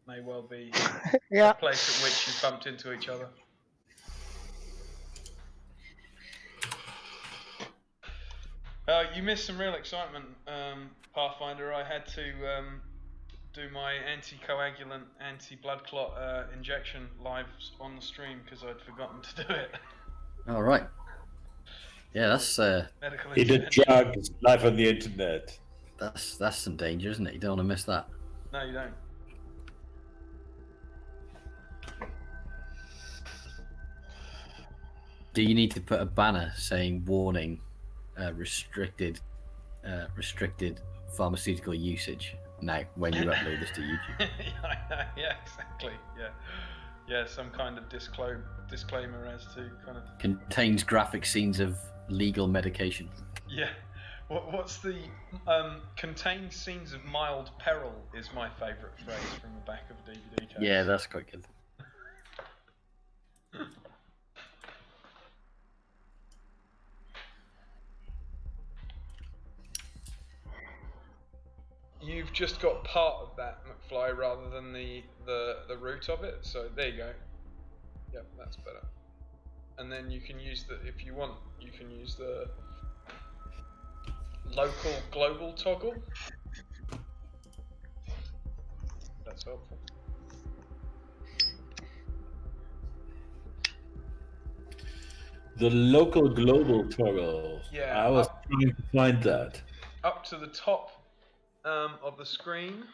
B: may well be
C: Yeah.
B: a place at which you bumped into each other. You missed some real excitement, Pathfinder. I had to do my anticoagulant, anti-blood clot injection live on the stream because I'd forgotten to do it.
D: All right. Yeah, that's
B: medical
A: He did drugs live on the internet.
D: that's some danger, isn't it? You don't want to miss that.
B: No, you don't.
D: Do you need to put a banner saying "Warning, restricted pharmaceutical usage" now when you upload this to YouTube?
B: Yeah, exactly. Yeah, some kind of disclaimer as to kind of
D: Contains graphic scenes of legal medication.
B: Yeah. What's the contains scenes of mild peril is my favourite phrase from the back of a DVD case.
D: Yeah, that's quite good.
B: You've just got part of that, McFly, rather than the root of it. So there you go. Yep, that's better. And then you can use if you want, you can use the local global toggle. That's helpful.
A: The local global toggle.
B: Yeah,
A: I was trying to find that.
B: Up to the top of the screen,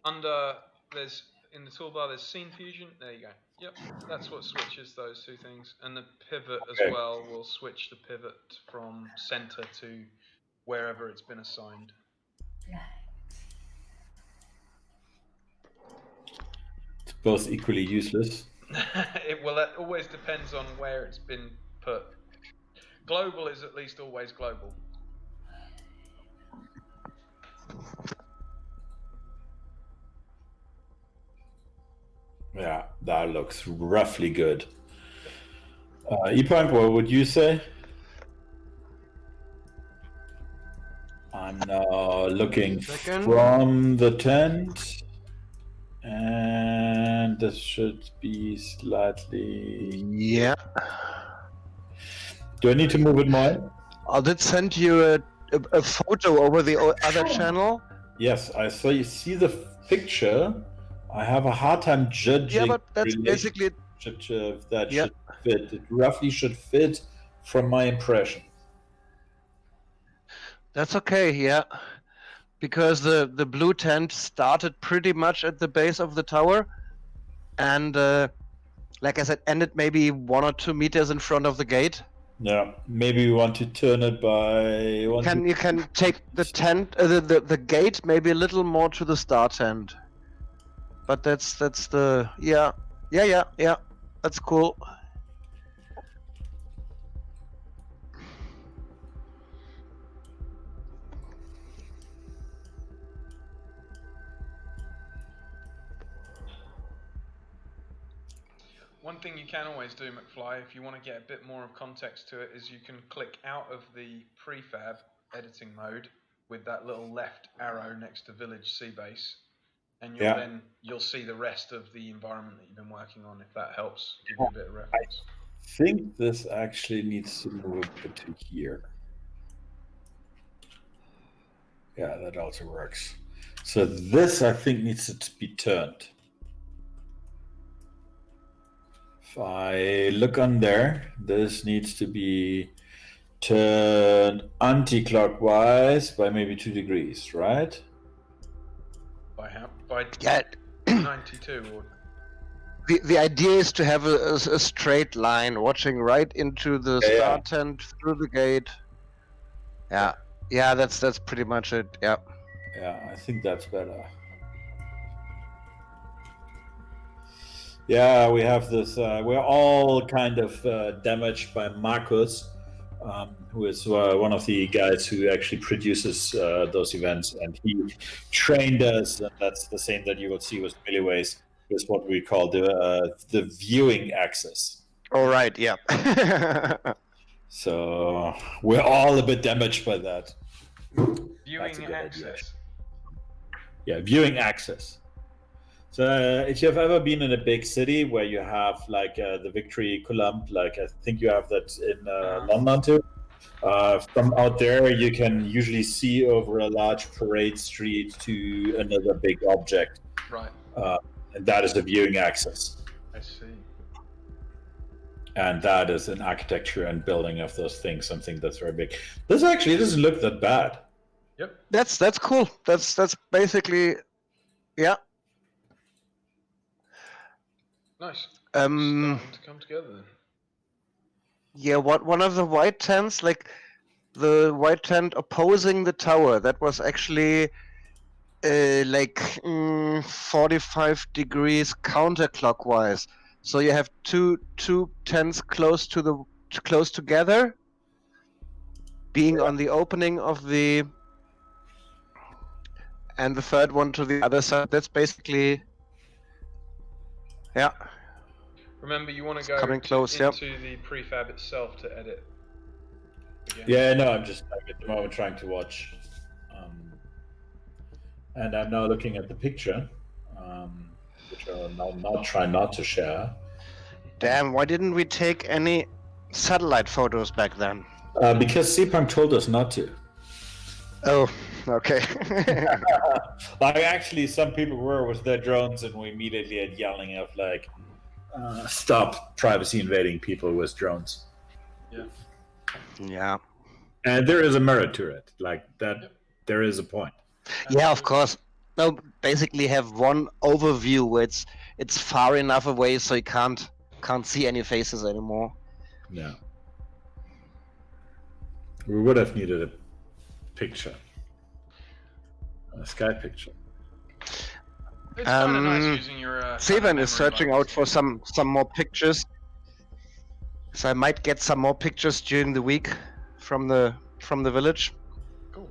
B: in the toolbar there's scene fusion. There you go. Yep, that's what switches those two things, and the pivot as well will switch the pivot from center to wherever it's been assigned.
A: It's both equally useless.
B: That always depends on where it's been put. global is at least always global.
A: Yeah, that looks roughly good. Epunk, what would you say? I'm now looking
C: Second.
A: from the tent, and this should be slightly.
C: Yeah.
A: Do I need to move it more?
C: I did send you a photo over the other channel.
A: Yes, I saw you see the picture. I have a hard time judging.
C: Yeah, but that's basically.
A: If that
C: Yeah.
A: should fit. It roughly should fit from my impression.
C: That's okay, yeah. Because the blue tent started pretty much at the base of the tower, and like I said, ended maybe 1 or 2 meters in front of the gate.
A: Yeah, maybe we want to turn it by.
C: You can take the tent, the gate maybe a little more to the star tent. But that's the yeah. That's cool.
B: One thing you can always do, McFly, if you want to get a bit more of context to it, is you can click out of the prefab editing mode with that little left arrow next to Village Sea Base, and you'll see the rest of the environment that you've been working on. If that helps, give you a bit of reference.
A: I think this actually needs to move a bit to here. Yeah, that also works. So this, I think, needs to be turned. If I look on there, this needs to be turned anti-clockwise by maybe 2 degrees, right?
B: By how? By
C: Yeah.
B: 92 or.
C: The idea is to have a straight line watching right into the star tent through the gate. Yeah, that's pretty much it. Yeah.
A: Yeah, I think that's better. Yeah, we have this. We're all kind of damaged by Marcus, who is one of the guys who actually produces those events, and he trained us. And that's the same that you will see with Milliways, is what we call the viewing access.
C: All right. Yeah.
A: So we're all a bit damaged by that.
B: Viewing access.
A: Yeah, viewing access. So if you've ever been in a big city where you have like the Victory Column, like I think you have that in London too. From out there, you can usually see over a large parade street to another big object.
B: Right.
A: And that is the viewing access.
B: I see.
A: And that is an architecture and building of those things, something that's very big. This actually doesn't look that bad.
B: Yep.
C: That's cool. That's basically, yeah.
B: Nice. Starting to come together then.
C: Yeah, one of the white tents, like the white tent opposing the tower, that was actually 45 degrees counterclockwise. So you have two tents close together, being on the opening of the, and the third one to the other side. That's basically, yeah.
B: Remember, you want to go
C: coming close,
B: into the prefab itself to edit. Again.
A: Yeah, no, I'm just at the moment trying to watch. And I'm now looking at the picture, which I'll now try not to share.
C: Damn, why didn't we take any satellite photos back then?
A: Because CPunk told us not to.
C: Oh, okay.
A: Like, actually, some people were with their drones, and we immediately had yelling of, like, stop privacy invading people with drones.
B: Yeah.
C: Yeah.
A: And there is a merit to it. Like, that, there is a point.
C: Yeah, of course. No, basically have one overview where it's far enough away so you can't see any faces anymore.
A: Yeah. We would have needed a picture. A sky picture.
B: It's kind of nice using your.
C: Seven is searching out for some more pictures. So I might get some more pictures during the week from the village.
B: Cool.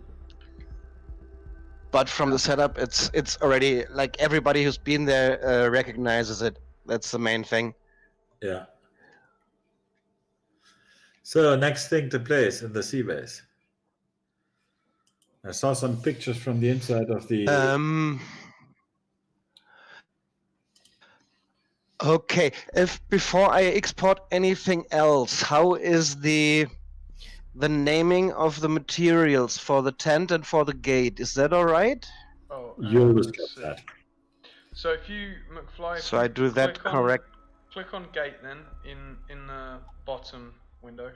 C: But from the setup, it's already like everybody who's been there recognizes it. That's the main thing.
A: Yeah. So next thing to place in the sea base. I saw some pictures from the inside of the.
C: Okay. If before I export anything else, how is the naming of the materials for the tent and for the gate? Is that all right?
B: Oh,
A: You always
B: let's
A: get
B: see.
A: that.
B: So if you McFly,
C: So I do that correct.
B: Click on gate then in the bottom window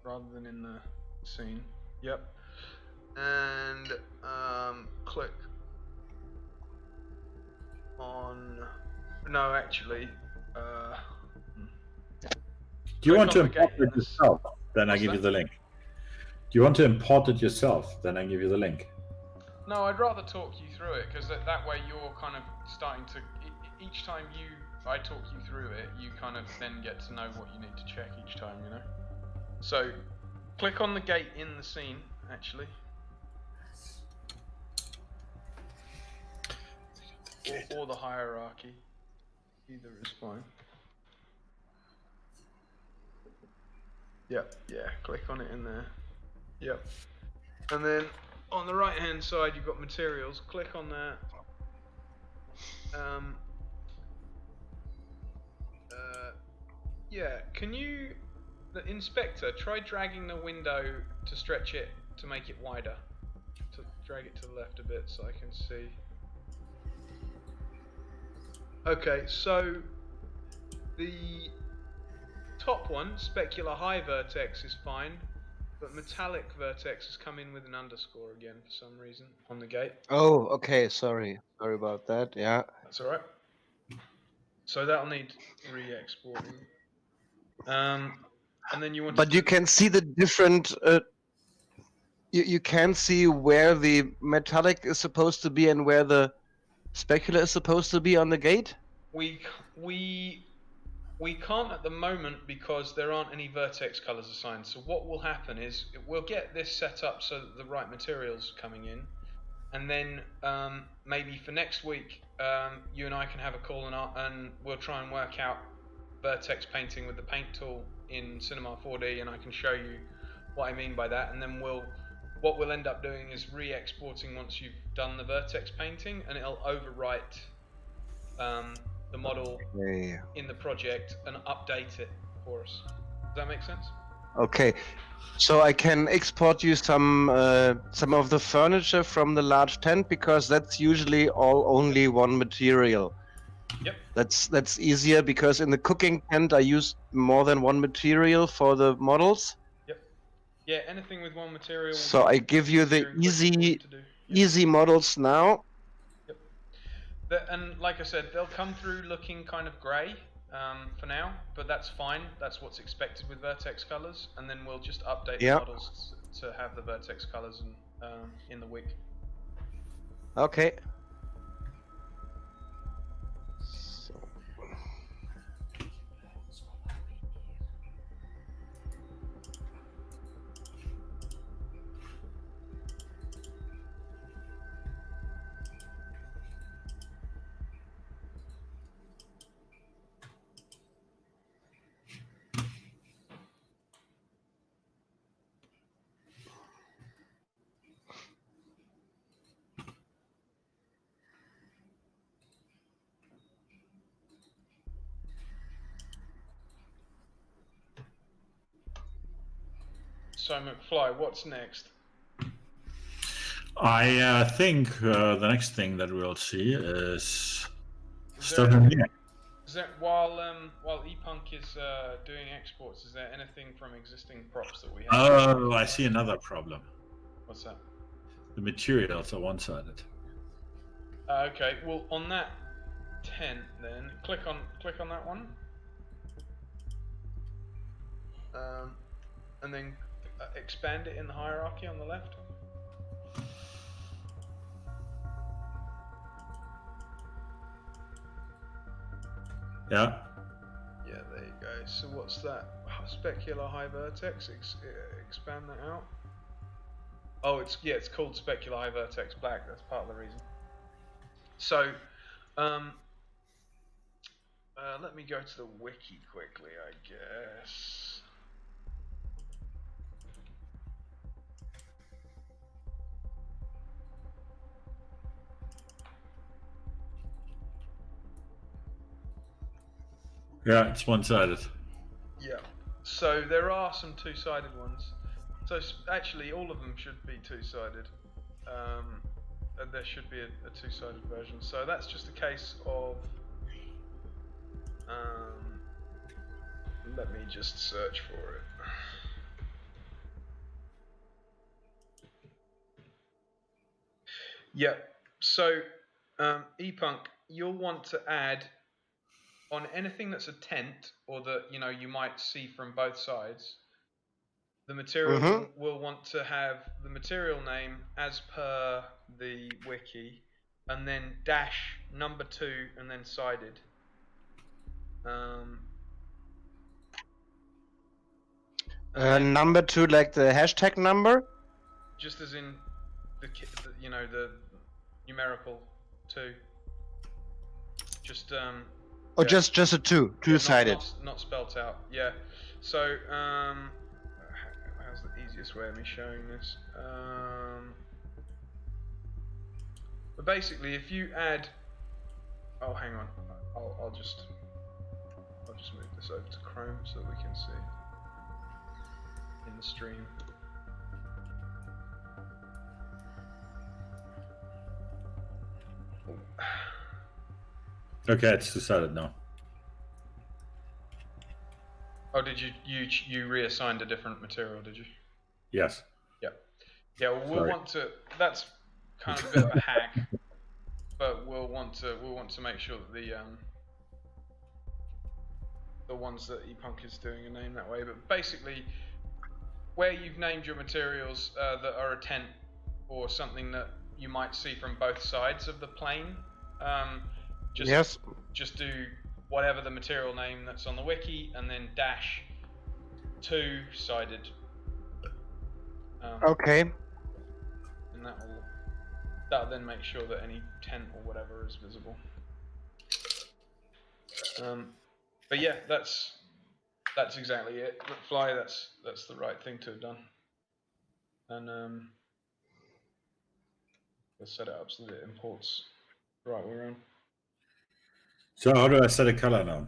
B: rather than in the scene. Yep. And click on. No, actually.
A: Do you want to
B: click on the
A: import
B: gate
A: it yourself? Then I
B: What's
A: give you
B: that?
A: the link. Do you want to import it yourself? Then I give you the link.
B: No, I'd rather talk you through it because that way you're kind of starting to. Each time I talk you through it, you kind of then get to know what you need to check each time, you know. So, click on the gate in the scene, actually. Or the hierarchy. Either is fine. Yep, yeah, click on it in there. Yep. And then on the right hand side you've got materials, click on that. Yeah, can you, the inspector, try dragging the window to stretch it, to make it wider. To drag it to the left a bit so I can see. Okay, so the top one, specular high vertex, is fine, but metallic vertex has come in with an underscore again for some reason on the gate.
C: Oh, okay. Sorry about that. Yeah.
B: That's alright. So that'll need re-exporting. And then you want.
C: But you can see the different. You can see where the metallic is supposed to be and where the specular is supposed to be on the gate.
B: We can't at the moment because there aren't any vertex colors assigned. So what will happen is we'll get this set up so that the right materials are coming in, and then maybe for next week you and I can have a call and we'll try and work out vertex painting with the paint tool in Cinema 4D, and I can show you what I mean by that. And then what we'll end up doing is re-exporting once you've done the vertex painting, and it'll overwrite the model in the project and update it for us. Does that make sense?
C: Okay, so I can export you some of the furniture from the large tent because that's usually only one material.
B: Yep.
C: That's easier because in the cooking tent I use more than one material for the models.
B: Yep. Yeah, anything with one material.
C: So I give you the easy models now.
B: Yep. And like I said, they'll come through looking kind of grey for now, but that's fine. That's what's expected with vertex colors, and then we'll just update the models to have the vertex colors in the week.
C: Okay.
B: So McFly, what's next?
A: I think the next thing that we'll see is stuff in here.
B: Is that while ePunk is doing exports, is there anything from existing props that we have?
A: Oh, I see another problem.
B: What's that?
A: The materials are one-sided.
B: Okay, well on that tent then click on that one, and then expand it in the hierarchy on the left.
A: Yeah.
B: Yeah, there you go. So what's that? specular high vertex. Expand that out. Oh, it's called specular high vertex black. That's part of the reason. So, let me go to the wiki quickly, I guess.
A: Yeah, it's one-sided.
B: Yeah. So there are some two-sided ones. So actually, all of them should be two-sided. And there should be a two-sided version. So that's just a case of. Let me just search for it. Yeah. So epunk, you'll want to add on anything that's a tent or that you might see from both sides. The material will want to have the material name as per the wiki, and then dash number 2 and then sided.
C: Number 2, like the hashtag number?
B: Just as in the numerical 2. Just
C: Or just a two-sided.
B: not spelt out. Yeah. So how's the easiest way of me showing this? But basically, if you add, oh, hang on, I'll just move this over to Chrome so that we can see in the stream.
A: Okay, it's two-sided now.
B: Oh, did you reassigned a different material? Did you?
A: Yes.
B: Yeah. Yeah. Well, we'll want to. That's kind of a bit of a hack, but we'll want to make sure that the ones that epunk is doing are named that way. But basically, where you've named your materials that are a tent or something that you might see from both sides of the plane, just do whatever the material name that's on the wiki, and then dash two-sided.
C: Okay.
B: And that'll then make sure that any tent or whatever is visible. But yeah, that's exactly it. Fly, that's the right thing to have done. And let's set it up so that it imports the right way around.
A: So how do I set a color now?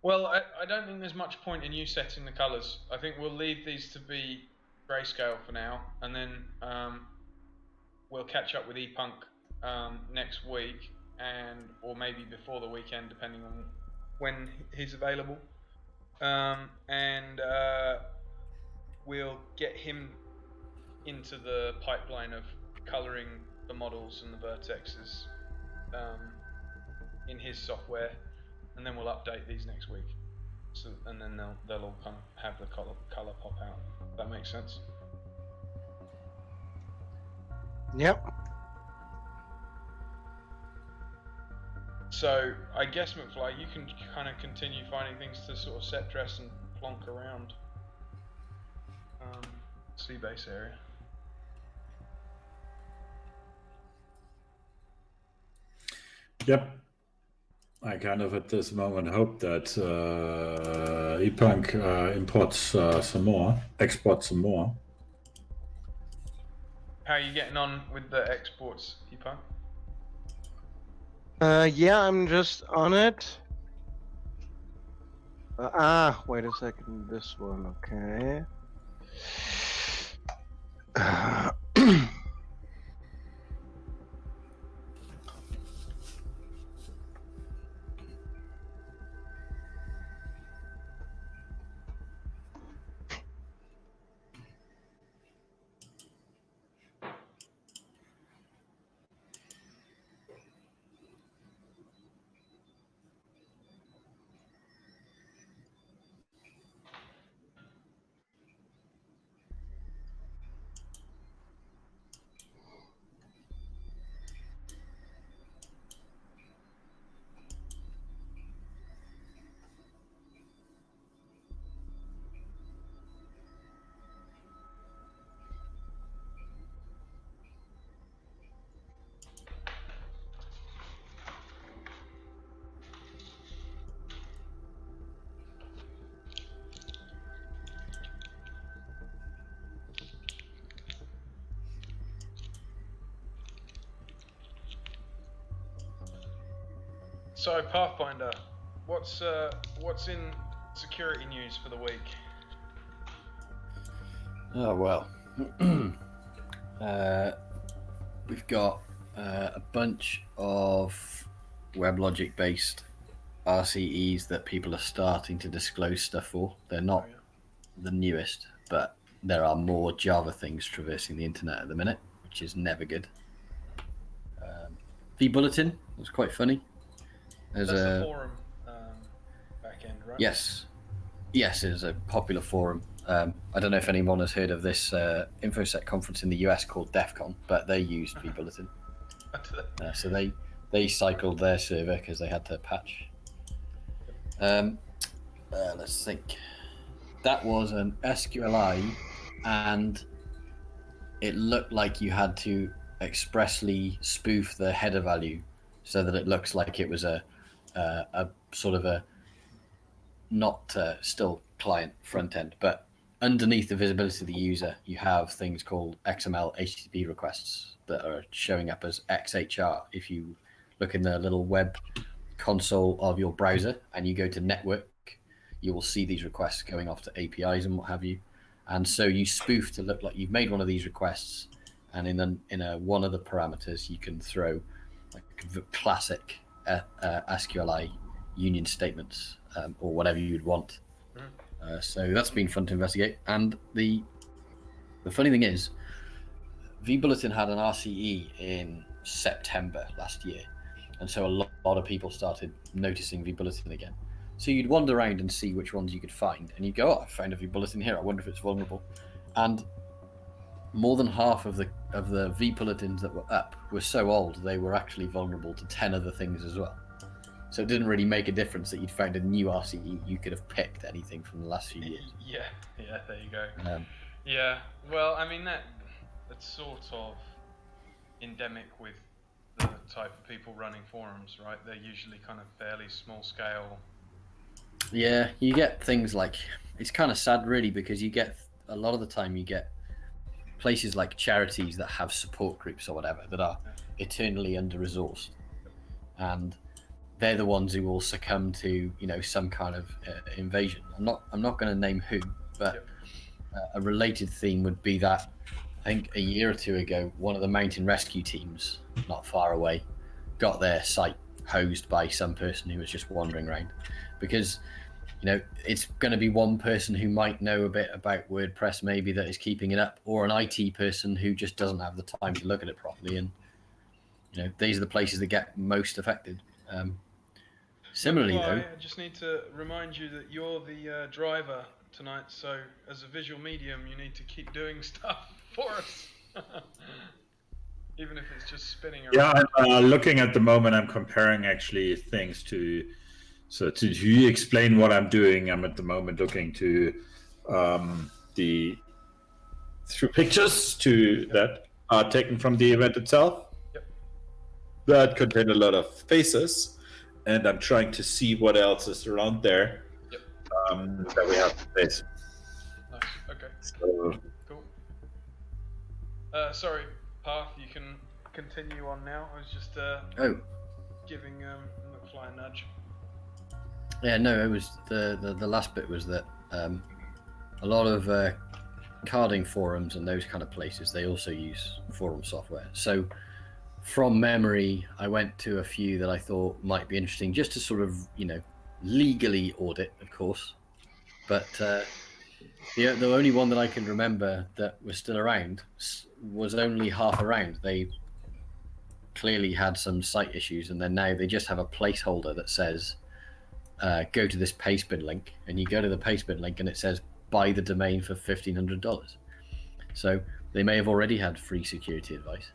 B: Well, I don't think there's much point in you setting the colors. I think we'll leave these to be grayscale for now, and then we'll catch up with epunk next week, or maybe before the weekend, depending on when he's available. And we'll get him into the pipeline of coloring the models and the vertexes in his software, and then we'll update these next week. So, and then they'll all kind of have the color pop out. If that makes sense.
C: Yep.
B: So I guess, McFly, you can kind of continue finding things to sort of set dress and plonk around Seabase area.
A: Yep. I kind of at this moment hope that epunk exports some more.
B: How are you getting on with the exports, epunk?
C: Yeah, I'm just on it. Wait a second. This one, okay.
B: So Pathfinder, what's in security news for the week?
D: Oh well, we've got a bunch of WebLogic based RCEs that people are starting to disclose stuff for. They're not the newest, but there are more Java things traversing the internet at the minute, which is never good. vBulletin was quite funny.
B: That's the forum backend, right?
D: Yes, it's a popular forum. I don't know if anyone has heard of this InfoSec conference in the US called DEF CON, but they used vBulletin. So they cycled their server because they had to patch. Let's think. That was an SQLI, and it looked like you had to expressly spoof the header value so that it looks like it was a sort of a not still client front end, but underneath the visibility of the user, you have things called XML HTTP requests that are showing up as XHR. If you look in the little web console of your browser and you go to network, you will see these requests going off to APIs and what have you. And so you spoof to look like you've made one of these requests, and in one of the parameters you can throw like classic SQLI union statements or whatever you'd want. So that's been fun to investigate. And the funny thing is, vBulletin had an RCE in September last year, and so a lot of people started noticing vBulletin again. So you'd wander around and see which ones you could find, and you'd go, "Oh, I found a vBulletin here. I wonder if it's vulnerable." And more than half of the vBulletins that were up were so old they were actually vulnerable to 10 other things as well. So it didn't really make a difference that you'd found a new RCE. You could have picked anything from the last few years.
B: Yeah, there you go. Yeah, well, I mean, that's sort of endemic with the type of people running forums, right? They're usually kind of fairly small scale.
D: Yeah, you get things like, it's kind of sad really, because you get, a lot of the time you get places like charities that have support groups or whatever that are eternally under-resourced. And they're the ones who will succumb to, some kind of invasion. I'm not going to name who, but a related theme would be that I think a year or two ago, one of the mountain rescue teams not far away got their site hosed by some person who was just wandering around, because it's going to be one person who might know a bit about WordPress maybe that is keeping it up, or an IT person who just doesn't have the time to look at it properly, and these are the places that get most affected. Similarly, though,
B: I just need to remind you that you're the driver tonight, so as a visual medium, you need to keep doing stuff for us, even if it's just spinning around.
A: Yeah, I'm looking at the moment. I'm comparing actually things to. So to explain what I'm doing, I'm at the moment looking to through pictures that are taken from the event itself. That contain a lot of faces, and I'm trying to see what else is around there that we have to face.
B: Nice. Okay.
A: So,
B: Cool. Sorry, Path. You can continue on now. I was just giving McFly a nudge.
D: Yeah, no, it was the last bit was that a lot of carding forums and those kind of places, they also use forum software. So from memory, I went to a few that I thought might be interesting, just to sort of, legally audit, of course. But the only one that I can remember that was still around was only half around. They clearly had some site issues, and then now they just have a placeholder that says, go to this pastebin link, and you go to the pastebin link and it says buy the domain for $1,500. So they may have already had free security advice.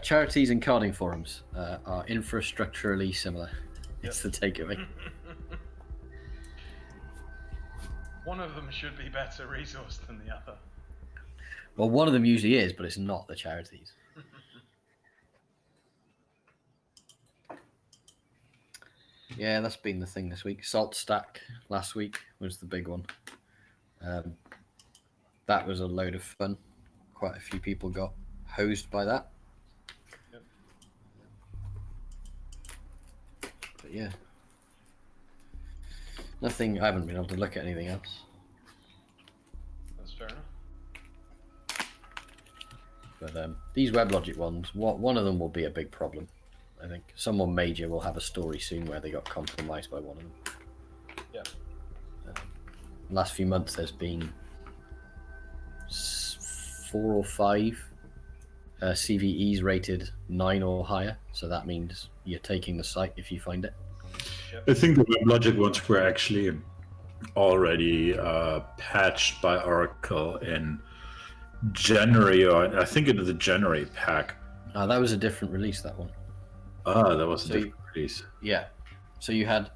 D: Charities and carding forums are infrastructurally similar. It's the takeaway.
B: One of them should be better resourced than the other.
D: Well, one of them usually is, but it's not the charities. Yeah, that's been the thing this week. Salt Stack last week was the big one. That was a load of fun. Quite a few people got hosed by that. But yeah, nothing. I haven't been able to look at anything else.
B: That's fair enough.
D: But these WebLogic ones, one of them will be a big problem. I think someone major will have a story soon where they got compromised by one of them.
B: Yeah.
D: Last few months, there's been 4 or 5 CVEs rated 9 or higher. So that means you're taking the site if you find it.
A: I think the WebLogic ones were actually already patched by Oracle in January, or I think it was the January pack.
D: That was a different release, that one.
A: Ah, that was a different release.
D: Yeah. So you had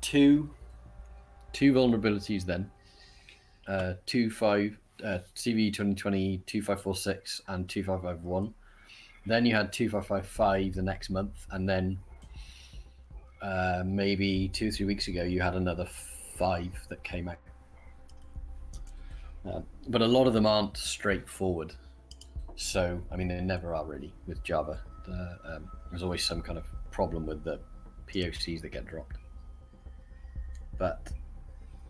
D: two vulnerabilities then. CV 2020 2546 and 2551. Then you had 2555 the next month, and then maybe 2 or 3 weeks ago you had another 5 that came out. But a lot of them aren't straightforward. So I mean, they never are really with Java. There's always some kind of problem with the POCs that get dropped. But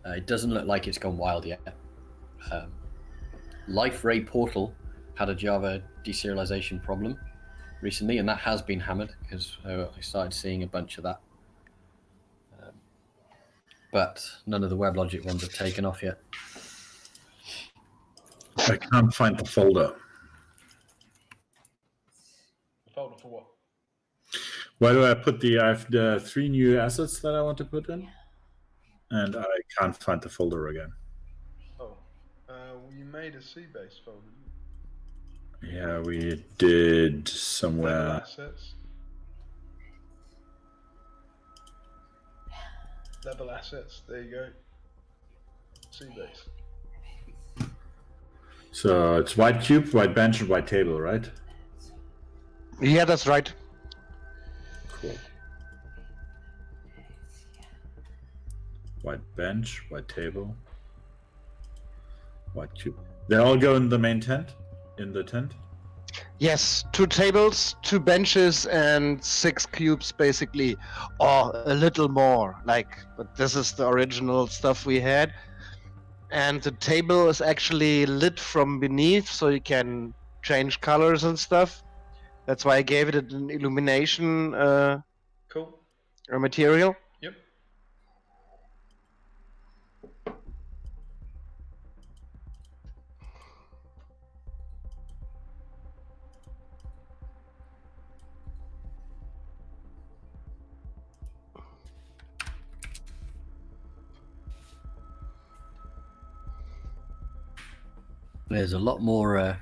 D: it doesn't look like it's gone wild yet. LifeRay Portal had a Java deserialization problem recently, and that has been hammered because I started seeing a bunch of that. But none of the WebLogic ones have taken off yet.
A: I can't find the folder.
B: The folder for what?
A: Where do I put I have the 3 new assets that I want to put in, and I can't find the folder again.
B: Oh, well, you made a C-base folder.
A: Yeah, we did somewhere.
B: Level assets. Level assets. There you go. C-base.
A: So it's white cube, white bench, and white table, right?
C: Yeah, that's right.
A: Cool. White bench, white table, white cube. They all go in the main tent? In the tent?
C: Yes, 2 tables, 2 benches, and 6 cubes, basically, or a little more. But this is the original stuff we had, and the table is actually lit from beneath, so you can change colors and stuff. That's why I gave it an illumination
B: Cool.
C: material.
B: Yep.
D: There's a lot more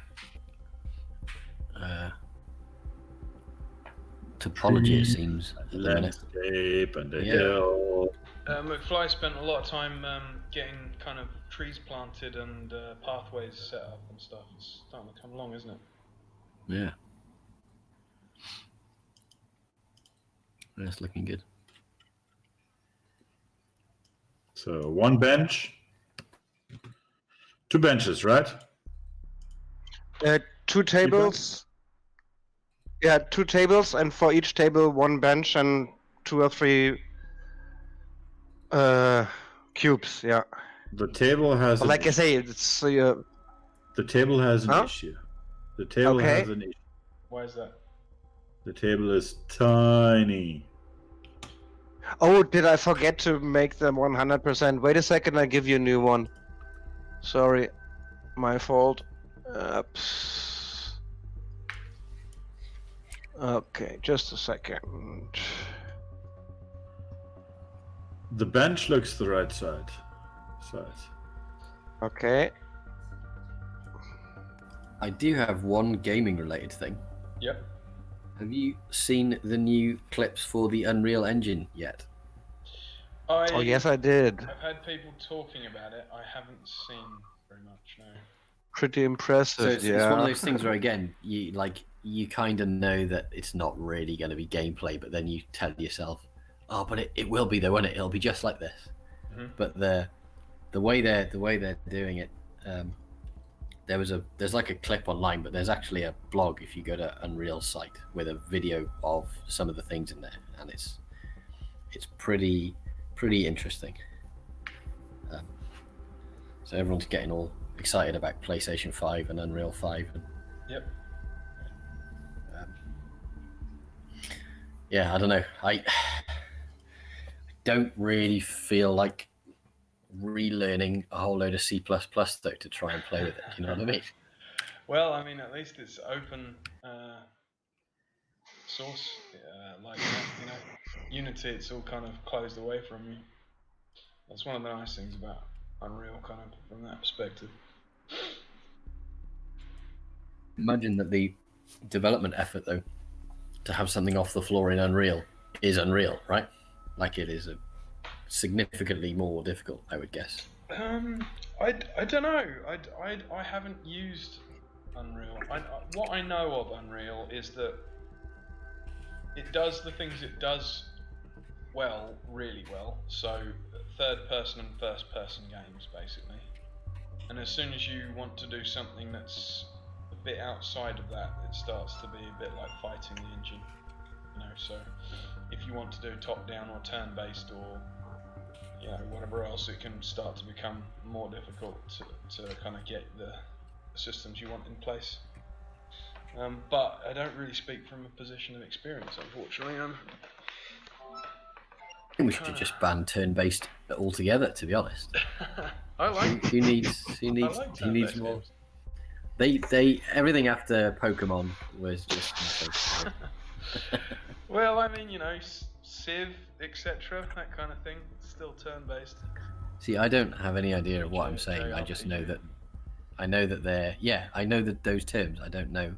D: topology, it seems, at the minute.
A: Landscape and the
D: Yeah.
A: hill.
B: McFly spent a lot of time getting kind of trees planted and pathways set up and stuff. It's starting to come along, isn't it?
D: Yeah. That's looking good.
A: So 1 bench, 2 benches, right?
C: 2 tables. Yeah, 2 tables, and for each table 1 bench and 2 or 3 cubes. Yeah.
A: The table has.
C: But like I say, it's
A: The table has an
C: Huh?
A: issue. The table
C: Okay.
A: has an issue.
B: Why is that?
A: The table is tiny.
C: Oh, did I forget to make them 100%? Wait a second, I'll give you a new one. Sorry, my fault. Oops. Okay, just a second.
A: The bench looks the right size.
C: Okay.
D: I do have one gaming related thing.
B: Yep.
D: Have you seen the new clips for the Unreal Engine yet?
C: Oh, yes, I did.
B: I've had people talking about it. I haven't seen very much, no.
C: Pretty impressive,
D: So it's
C: yeah.
D: one of those things where, again, you kind of know that it's not really going to be gameplay, but then you tell yourself, oh, but it will be though, won't it? It'll be just like this.
B: Mhm.
D: But the way they're doing it, there's like a clip online, but there's actually a blog if you go to Unreal site with a video of some of the things in there, and it's pretty interesting. So everyone's getting all excited about PlayStation 5 and Unreal 5. And,
B: Yep.
D: yeah, I don't know. I don't really feel like relearning a whole load of C++ though to try and play with it. You know what I mean?
B: Well, I mean, at least it's open source. Like you know, Unity, it's all kind of closed away from you. That's one of the nice things about Unreal, kind of from that perspective.
D: Imagine that the development effort though to have something off the floor in Unreal is unreal, right? Like it is significantly more difficult, I would guess.
B: I don't know. I haven't used Unreal. What I know of Unreal is that it does the things it does well, really well. So third person and first person games, basically. And as soon as you want to do something that's a bit outside of that, it starts to be a bit like fighting the engine. You know, so if you want to do top down or turn based or whatever else, it can start to become more difficult to kind of get the systems you want in place. But I don't really speak from a position of experience, unfortunately.
D: I think we should just ban turn-based altogether, to be honest.
B: I like.
D: Who needs more? They everything after Pokemon was just nothing.
B: Well, I mean, Civ, etc., that kind of thing. It's still turn-based.
D: See, I don't have any idea of what I'm saying. I just know that I know that those terms. I don't know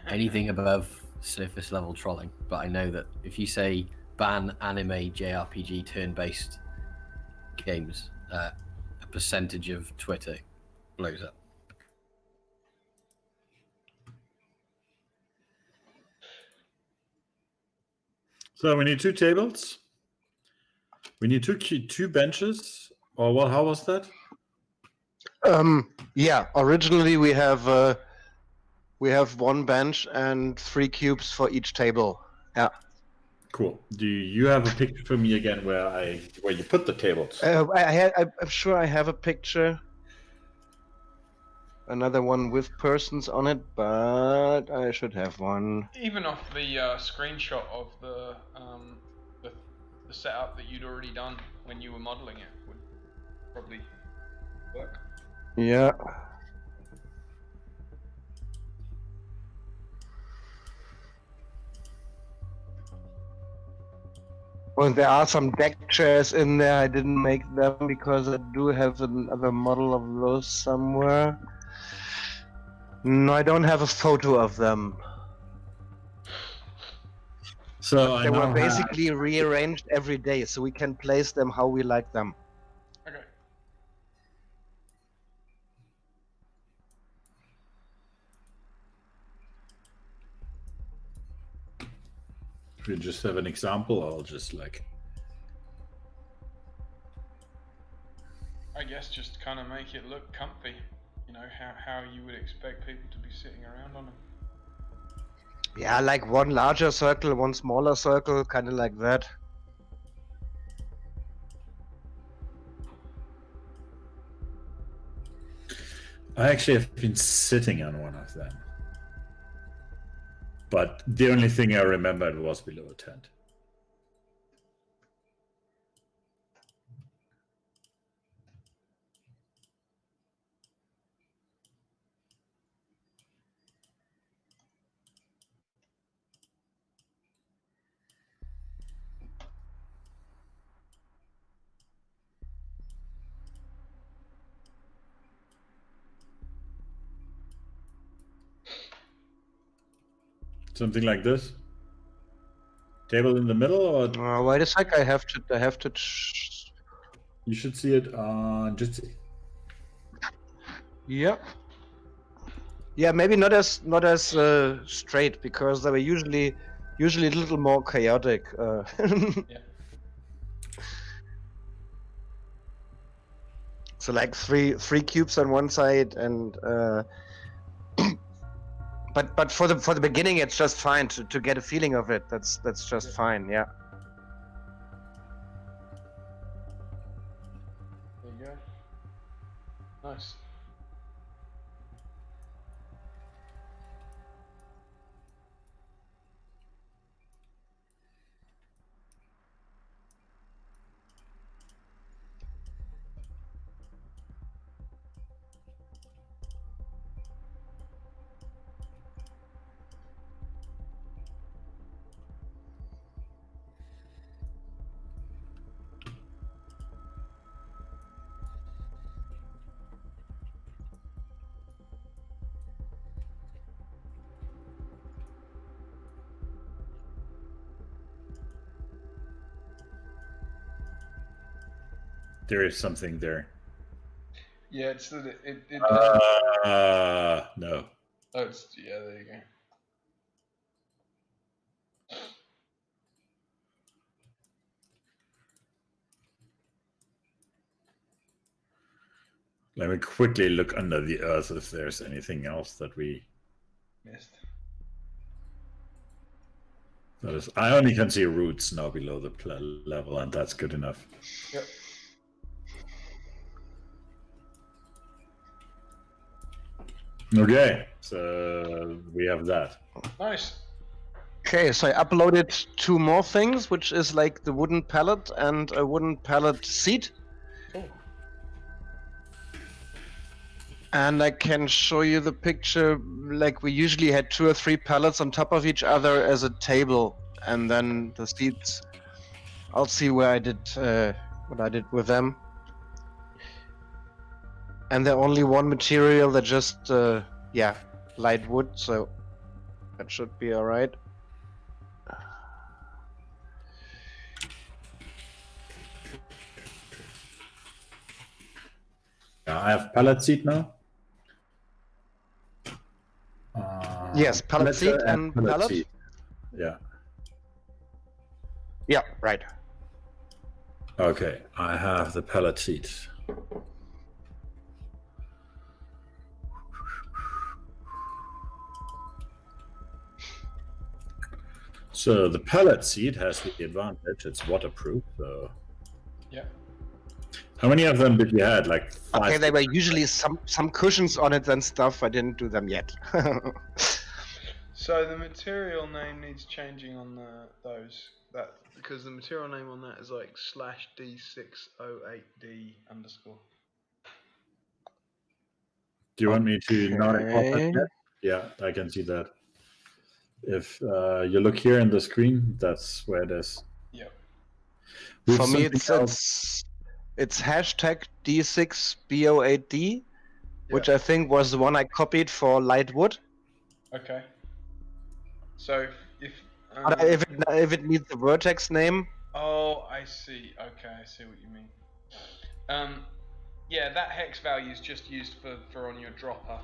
D: anything above surface level trolling, but I know that if you say ban anime JRPG turn-based games, a percentage of Twitter blows up.
A: So we need 2 tables. We need two benches, or what? How was that?
C: Yeah, originally we have 1 bench and 3 cubes for each table. Yeah.
A: Cool. Do you have a picture for me again where you put the tables?
C: I'm sure I have a picture. Another one with persons on it, but I should have one.
B: Even off the screenshot of the setup that you'd already done when you were modeling it would probably work.
C: Yeah. Well, there are some deck chairs in there. I didn't make them because I do have another model of those somewhere. No, I don't have a photo of them.
A: So
C: They were basically rearranged every day, so we can place them how we like them.
B: Okay.
A: If you just have an example, I'll just
B: I guess just kind of make it look comfy. How you would expect people to be sitting around on them.
C: Yeah, like one larger circle, one smaller circle, kind of like that.
A: I actually have been sitting on one of them. But the only thing I remembered was below a tent. Something like this. Table in the middle, or
C: Wait a sec. I have to.
A: you should see it on Jitsi.
C: Yeah. Yeah, maybe not as straight, because they were usually a little more chaotic.
B: Yeah.
C: So like three cubes on one side, and but for the beginning, it's just fine to get a feeling of it. That's just fine. Yeah.
B: Yeah.
C: Well, there are some deck chairs in there. I didn't make them because I do have another model of those somewhere.
A: There is something there.
B: Yeah, it's that it
A: No.
B: oh, it's yeah. There you go.
A: Let me quickly look under the earth if there's anything else that we.
B: Missed.
A: That is, I only can see roots now below the level, and that's good enough.
B: Yep.
A: Okay, so we have that.
B: Nice.
C: Okay, so I uploaded 2 more things, which is like the wooden pallet and a wooden pallet seat.
B: Cool.
C: And I can show you the picture. Like we usually had 2 or 3 pallets on top of each other as a table, and then the seats. I'll see where I did what I did with them. And they're only one material. They're just light wood, so that should be all right.
A: I have pallet seat now.
C: Yes, pallet seat and pallet.
A: seat. Yeah.
C: Yeah, right.
A: Okay, I have the pallet seat. So the pallet seat has the advantage it's waterproof. So
B: Yeah.
A: how many of them did you had? Like 5?
C: Okay, there were usually some cushions on it and stuff. I didn't do them yet.
B: So the material name needs changing on that because the material name on that is like /D608D _.
A: Do you want me to not import that
C: Okay.
A: yet? Yeah, I can see that. If you look here in the screen, that's where it is.
B: Yep.
A: With
C: For me,
A: something
C: it's hashtag D6B08D, which
B: Yep.
C: I think was the one I copied for light wood.
B: Okay. So if
C: But if it needs the vertex name,
B: oh, I see. Okay, I see what you mean. Yeah, that hex value is just used for on your dropper.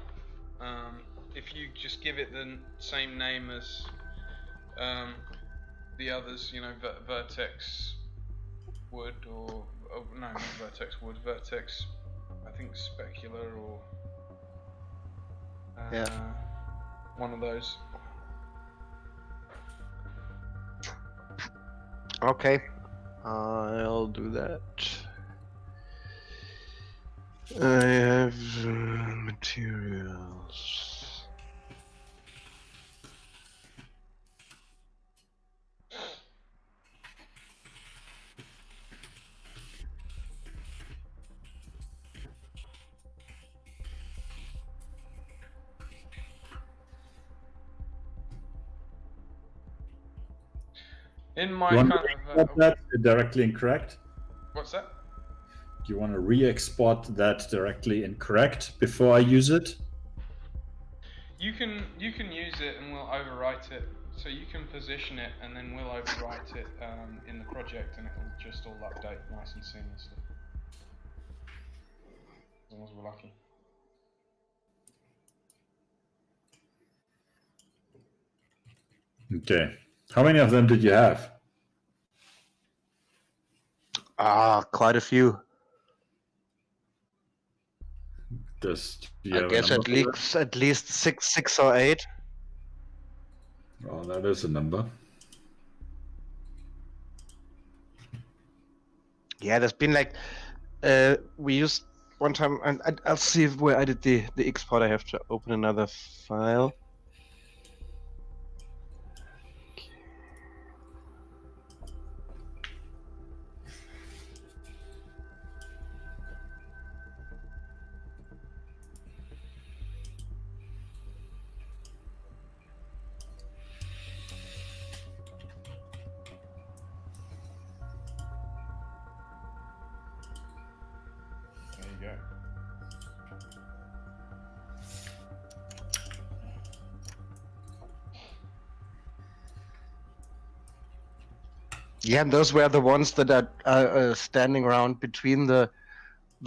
B: If you just give it the same name as the others, you know, vertex wood or no, not vertex wood, vertex, I think specular or one of those.
C: okay, I'll do that. I have materials.
B: In my
A: you want
B: kind
A: to
B: of
A: export that directly incorrect?
B: what's that?
A: Do you want to re-export that directly incorrect before I use it?
B: You can use it and we'll overwrite it. So you can position it and then we'll overwrite it in the project and it'll just all update nice and seamlessly. As long as we're lucky.
A: Okay. How many of them did you have?
C: Quite a few.
A: Do you
C: I
A: have a
C: guess
A: number for that?
C: at least six or 8.
A: Oh, that is a number.
C: Yeah, there's been like we used one time, and I'll see where I did the export. I have to open another file.
B: There you go.
C: Yeah, and those were the ones that are standing around between the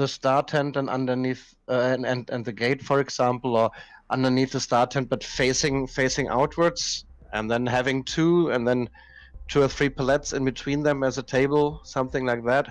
C: star tent and underneath and the gate, for example, or underneath the star tent, but facing outwards, and then having two or three pallets in between them as a table, something like that.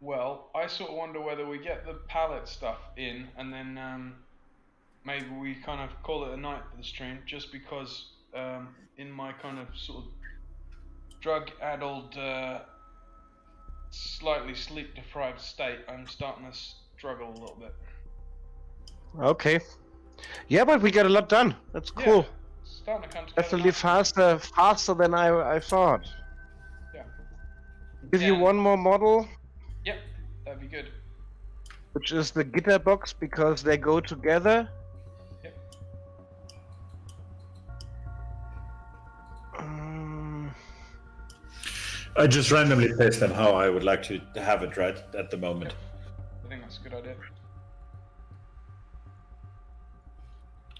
B: Well, I sort of wonder whether we get the pallet stuff in and then maybe we kind of call it a night for the stream, just because in my kind of sort of drug-addled, slightly sleep-deprived state, I'm starting to struggle a little bit.
C: Okay. Yeah, but we get a lot done. That's cool.
B: Yeah, it's starting to come together.
C: Definitely faster than I thought.
B: Yeah.
C: Give you one more model.
B: Yep, that'd be good.
C: Which is the guitar box, because they go together.
B: Yep.
A: I just randomly placed them how I would like to have it right at the moment.
B: I think that's a good idea.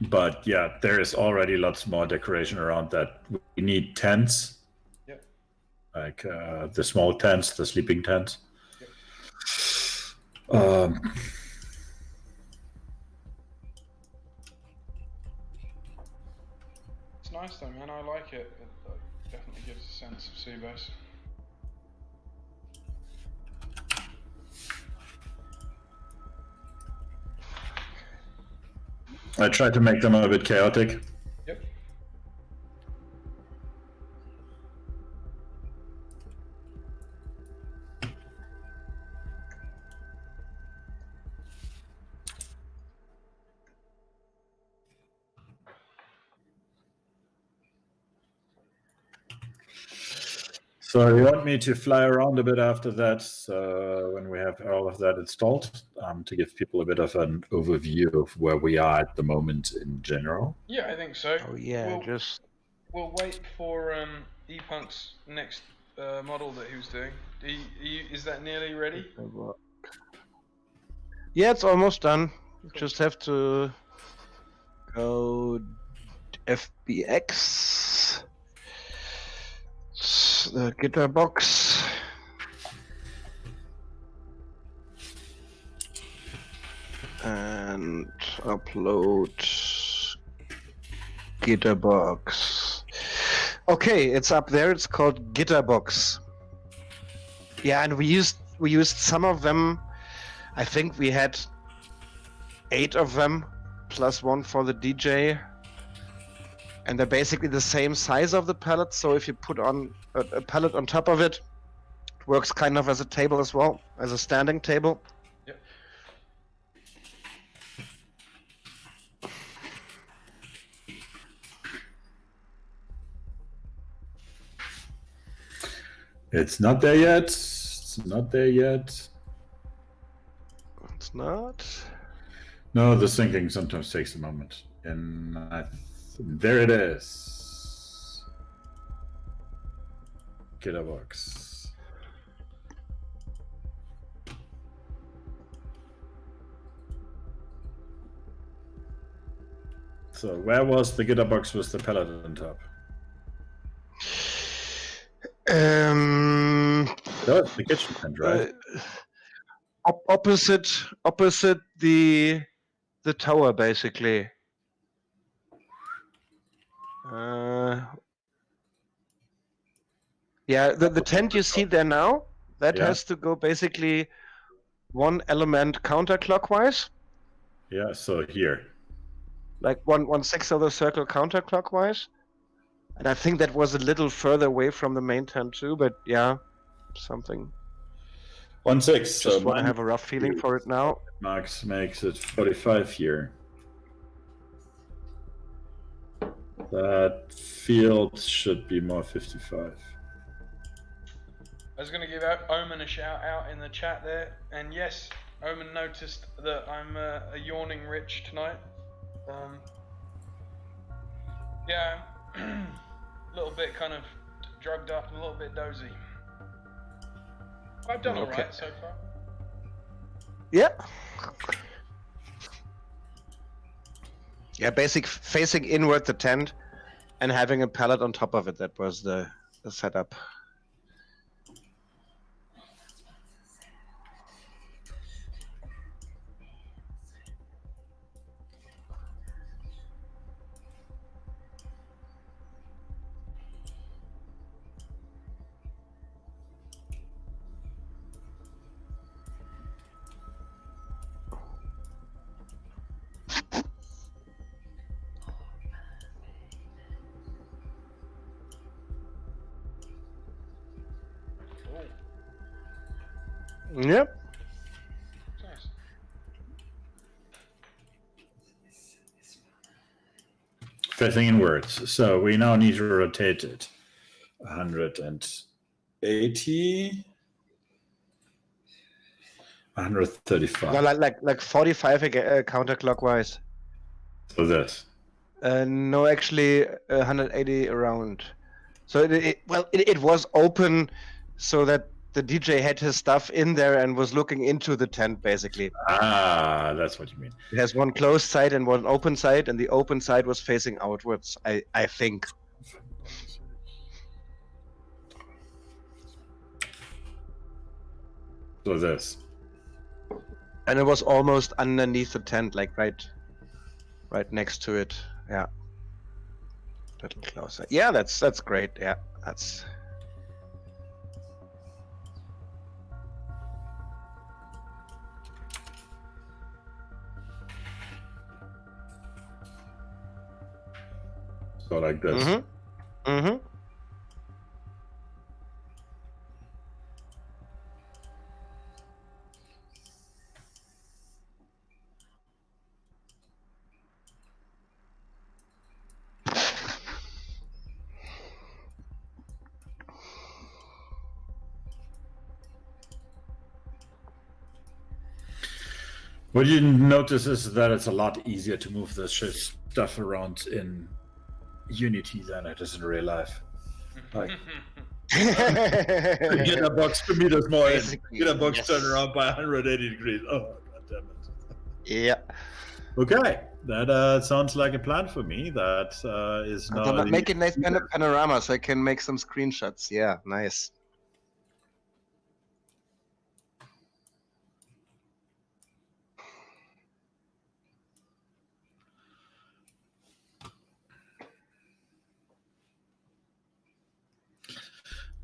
A: But yeah, there is already lots more decoration around that. We need tents.
B: Yep.
A: Like the small tents, the sleeping tents.
B: Yep. It's nice though, man. I like it. It definitely gives a sense of sea base.
A: I tried to make them a bit chaotic.
B: Yep.
A: So you want me to fly around a bit after that, when we have all of that installed, to give people a bit of an overview of where we are at the moment in general?
B: Yeah, I think so.
C: Oh yeah,
B: We'll wait for E-Punk's next model that he was doing. Is that nearly ready?
C: Yeah, it's almost done. Cool. Just have to go FBX, the guitar box, and upload guitar box. Okay, it's up there. It's called guitar box. Yeah, and we used some of them. I think we had 8 of them, plus one for the DJ. And they're basically the same size of the pallet, so if you put on a pallet on top of it, it works kind of as a table as well, as a standing table.
B: Yep.
A: It's not there yet. It's not there yet.
C: It's not.
A: No, the syncing sometimes takes a moment. And there it is. Guitar box. So where was the guitar box with the pallet on top? That's the kitchen tent, right?
C: Opposite the tower, basically. Yeah, the tent you see there now, that has to go basically one element counterclockwise.
A: Yeah, so here.
C: Like one sixth of the circle counterclockwise. And I think that was a little further away from the main tent too, but yeah, something.
A: 1.6.
C: Just
A: So
C: want to have a rough feeling for it now.
A: Max makes it 45 here. That field should be more 55.
B: I was going to give Omen a shout out in the chat there, and yes, Omen noticed that I'm a yawning rich tonight. Yeah, a little bit kind of drugged up, a little bit dozy. I've done
C: Okay.
B: alright so far.
C: Yeah. Yeah, facing inward the tent and having a pallet on top of it. That was the setup. Yep.
B: Nice.
A: Facing inwards. So we now need to rotate it 180, 135.
C: No, like 45 counterclockwise.
A: So this.
C: No, actually 180 around. So it was open so that the DJ had his stuff in there and was looking into the tent basically.
A: Ah, that's what you mean.
C: It has one closed side and one open side, and the open side was facing outwards, I think.
A: So this.
C: And it was almost underneath the tent, like right next to it. Yeah. A little closer. Yeah, that's great. Yeah, that's.
A: So like this.
C: Mm-hmm. Mm-hmm.
A: What you notice is that it's a lot easier to move this stuff around in Unity than it is in real life. Like, get a box 2 meters more in. Get a box turn around by 180 degrees. Oh, god damn it.
C: Yeah.
A: Okay, that sounds like a plan for me. That is now...
C: Make a nice panorama so I can make some screenshots. Yeah, nice.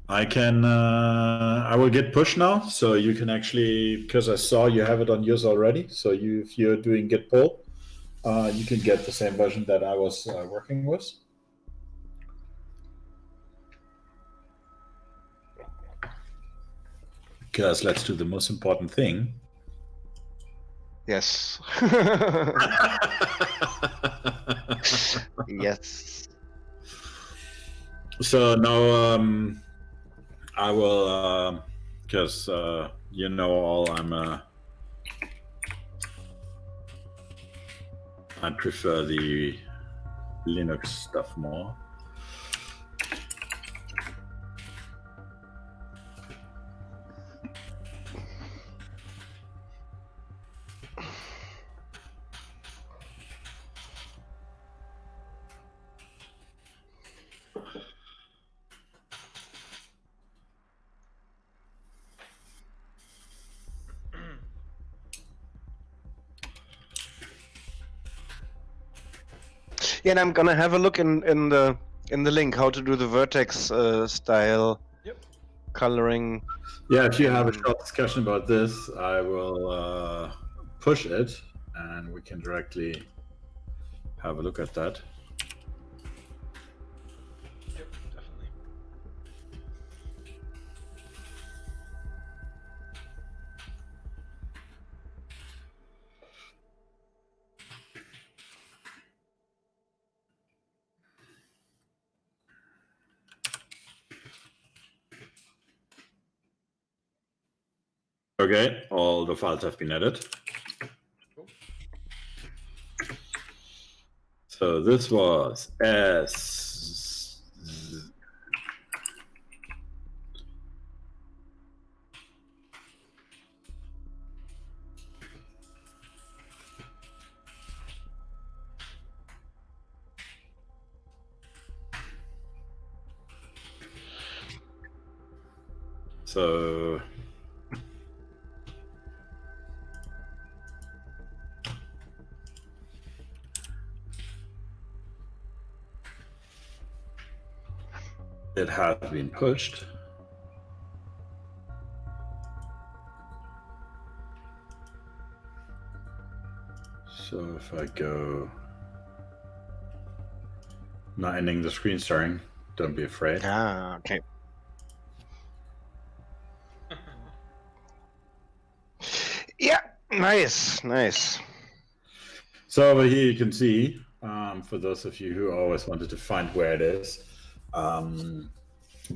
A: I will get push now, so you can actually, because I saw you have it on yours already, so if you're doing git pull, you can get the same version that I was working with. Because let's do the most important thing.
C: Yes. Yes.
A: So now I will, because you know all, I prefer the Linux stuff more.
C: Yeah, and I'm gonna have a look in the link how to do the vertex style coloring.
A: Yeah, if you have a short discussion about this, I will push it, and we can directly have a look at that.
B: Yep, definitely.
A: Okay, all the files have been added.
B: Cool.
A: So this was S. So it has been pushed. So if I go, not ending the screen sharing, don't be afraid.
C: Ah, okay. Yeah, nice.
A: So over here you can see, for those of you who always wanted to find where it is, on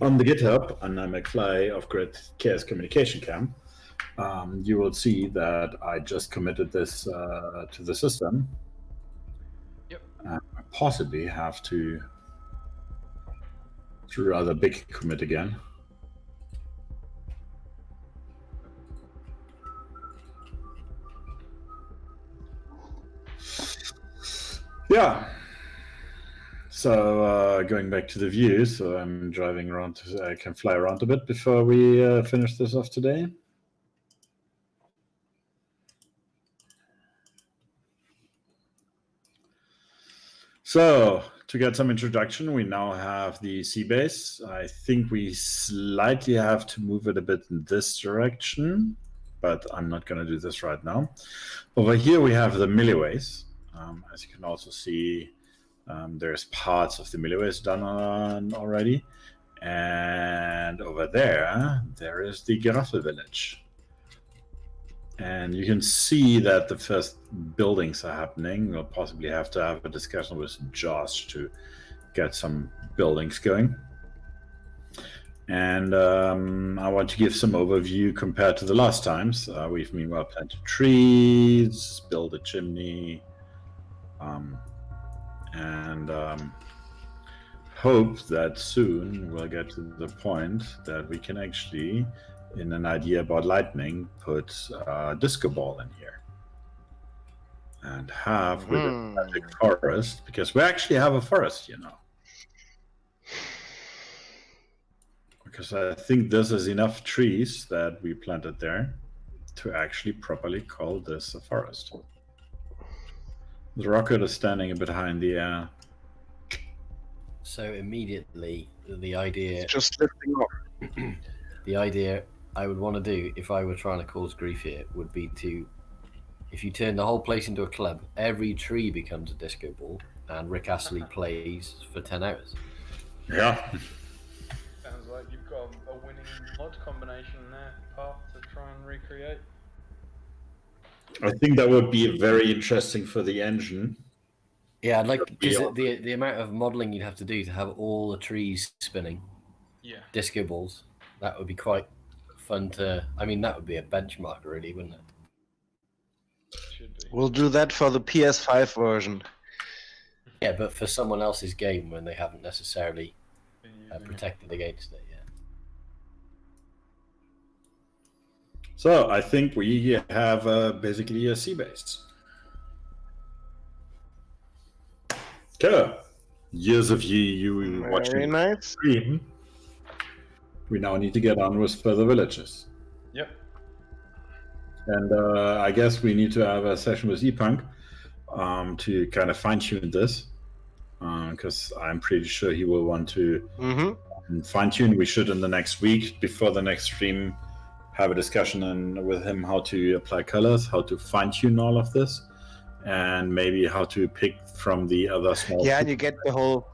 A: the GitHub under mc.fly of Grid Chaos Communication Camp, you will see that I just committed this to the system.
B: Yep.
A: I possibly have to do a rather big commit again. Yeah. So going back to the view, so I'm driving around, I can fly around a bit before we finish this off today. So to get some introduction, we now have the sea base. I think we slightly have to move it a bit in this direction, but I'm not going to do this right now. Over here we have the milliways. As you can also see, there's parts of the milliways done on already. And over there, there is the Giraffe village. And you can see that the first buildings are happening. We'll possibly have to have a discussion with Josh to get some buildings going. And I want to give some overview compared to the last times. We've meanwhile planted trees, built a chimney, and hope that soon we'll get to the point that we can actually, in an idea about lightning, put a disco ball in here and have with a magic forest, because we actually have a forest, you know. Because I think this is enough trees that we planted there to actually properly call this a forest. The rocket is standing a bit high in the air.
D: So immediately, the idea,
C: It's just lifting off.
D: the idea I would want to do if I were trying to cause grief here would be to, if you turn the whole place into a club, every tree becomes a disco ball, and Rick Astley plays for 10 hours.
A: Yeah.
B: Sounds like you've got a winning mod combination there, path to try and recreate.
A: I think that would be very interesting for the engine.
D: Yeah, I'd like, because the amount of modeling you'd have to do to have all the trees spinning,
B: Yeah.
D: disco balls, that would be quite fun to, I mean, that would be a benchmark really, wouldn't it?
B: Should be.
C: We'll do that for the PS5 version.
D: Yeah, but for someone else's game when they haven't necessarily
B: Been using it.
D: protected against it, yeah.
A: So I think we have basically a sea base. Okay. Years of you
C: Very
A: watching
C: nice.
A: stream. We now need to get on with further villages.
B: Yep.
A: And I guess we need to have a session with ePunk to kind of fine-tune this, because I'm pretty sure he will want to fine-tune. We should, in the next week, before the next stream, have a discussion with him how to apply colors, how to fine-tune all of this, and maybe how to pick from the other small...
C: Yeah, and you get the whole...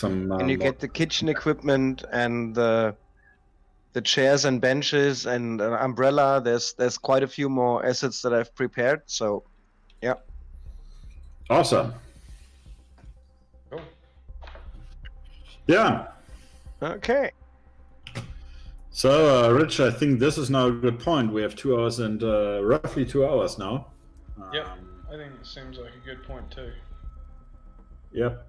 C: and you get the kitchen equipment and the chairs and benches and an umbrella. There's quite a few more assets that I've prepared. So, yeah.
A: Awesome.
B: Cool.
A: Yeah.
C: Okay.
A: So, Rich, I think this is now a good point. We have 2 hours and roughly 2 hours now.
B: Yep, I think it seems like a good point too.
A: Yep.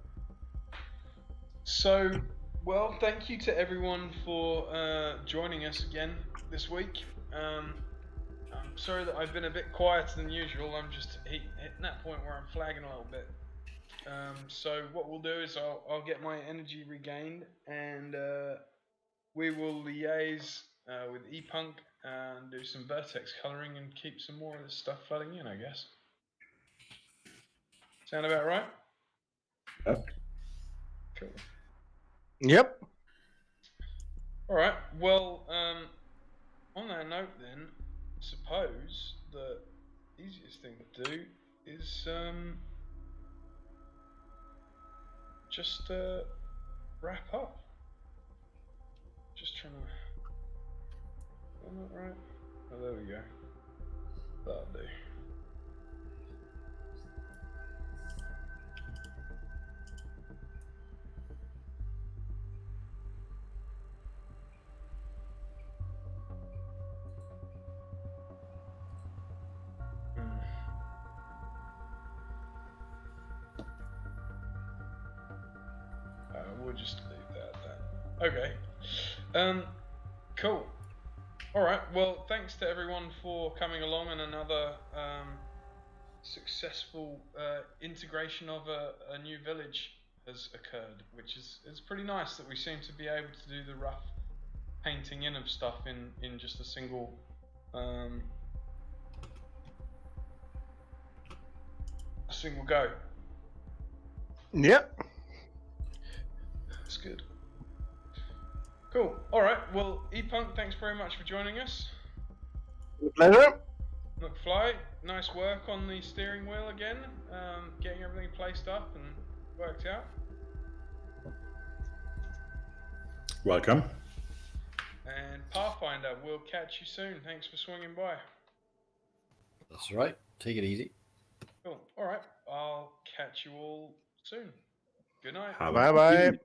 B: So, well, thank you to everyone for joining us again this week. I'm sorry that I've been a bit quieter than usual. I'm just hitting that point where I'm flagging a little bit. So what we'll do is I'll get my energy regained, and we will liaise with ePunk and do some vertex coloring and keep some more of this stuff flooding in, I guess. Sound about right?
A: Yep.
B: Cool.
C: Yep.
B: All right. Well, on that note, then, suppose the easiest thing to do is just wrap up. Just trying to. Am I right? Oh, there we go. That'll do. We'll just leave that then. Okay. Cool. Alright, well, thanks to everyone for coming along, and another successful integration of a new village has occurred, which is pretty nice that we seem to be able to do the rough painting in of stuff in just a single go.
C: Yep.
B: That's good. Cool. Alright, well, ePunk, thanks very much for joining us.
C: Pleasure.
B: McFly, nice work on the steering wheel again, getting everything placed up and worked out.
A: Welcome.
B: And Pathfinder, we'll catch you soon. Thanks for swinging by.
D: That's right. Take it easy.
B: Cool. Alright, I'll catch you all soon. Good night.
A: Have a
C: Bye
A: good
C: bye.
A: evening.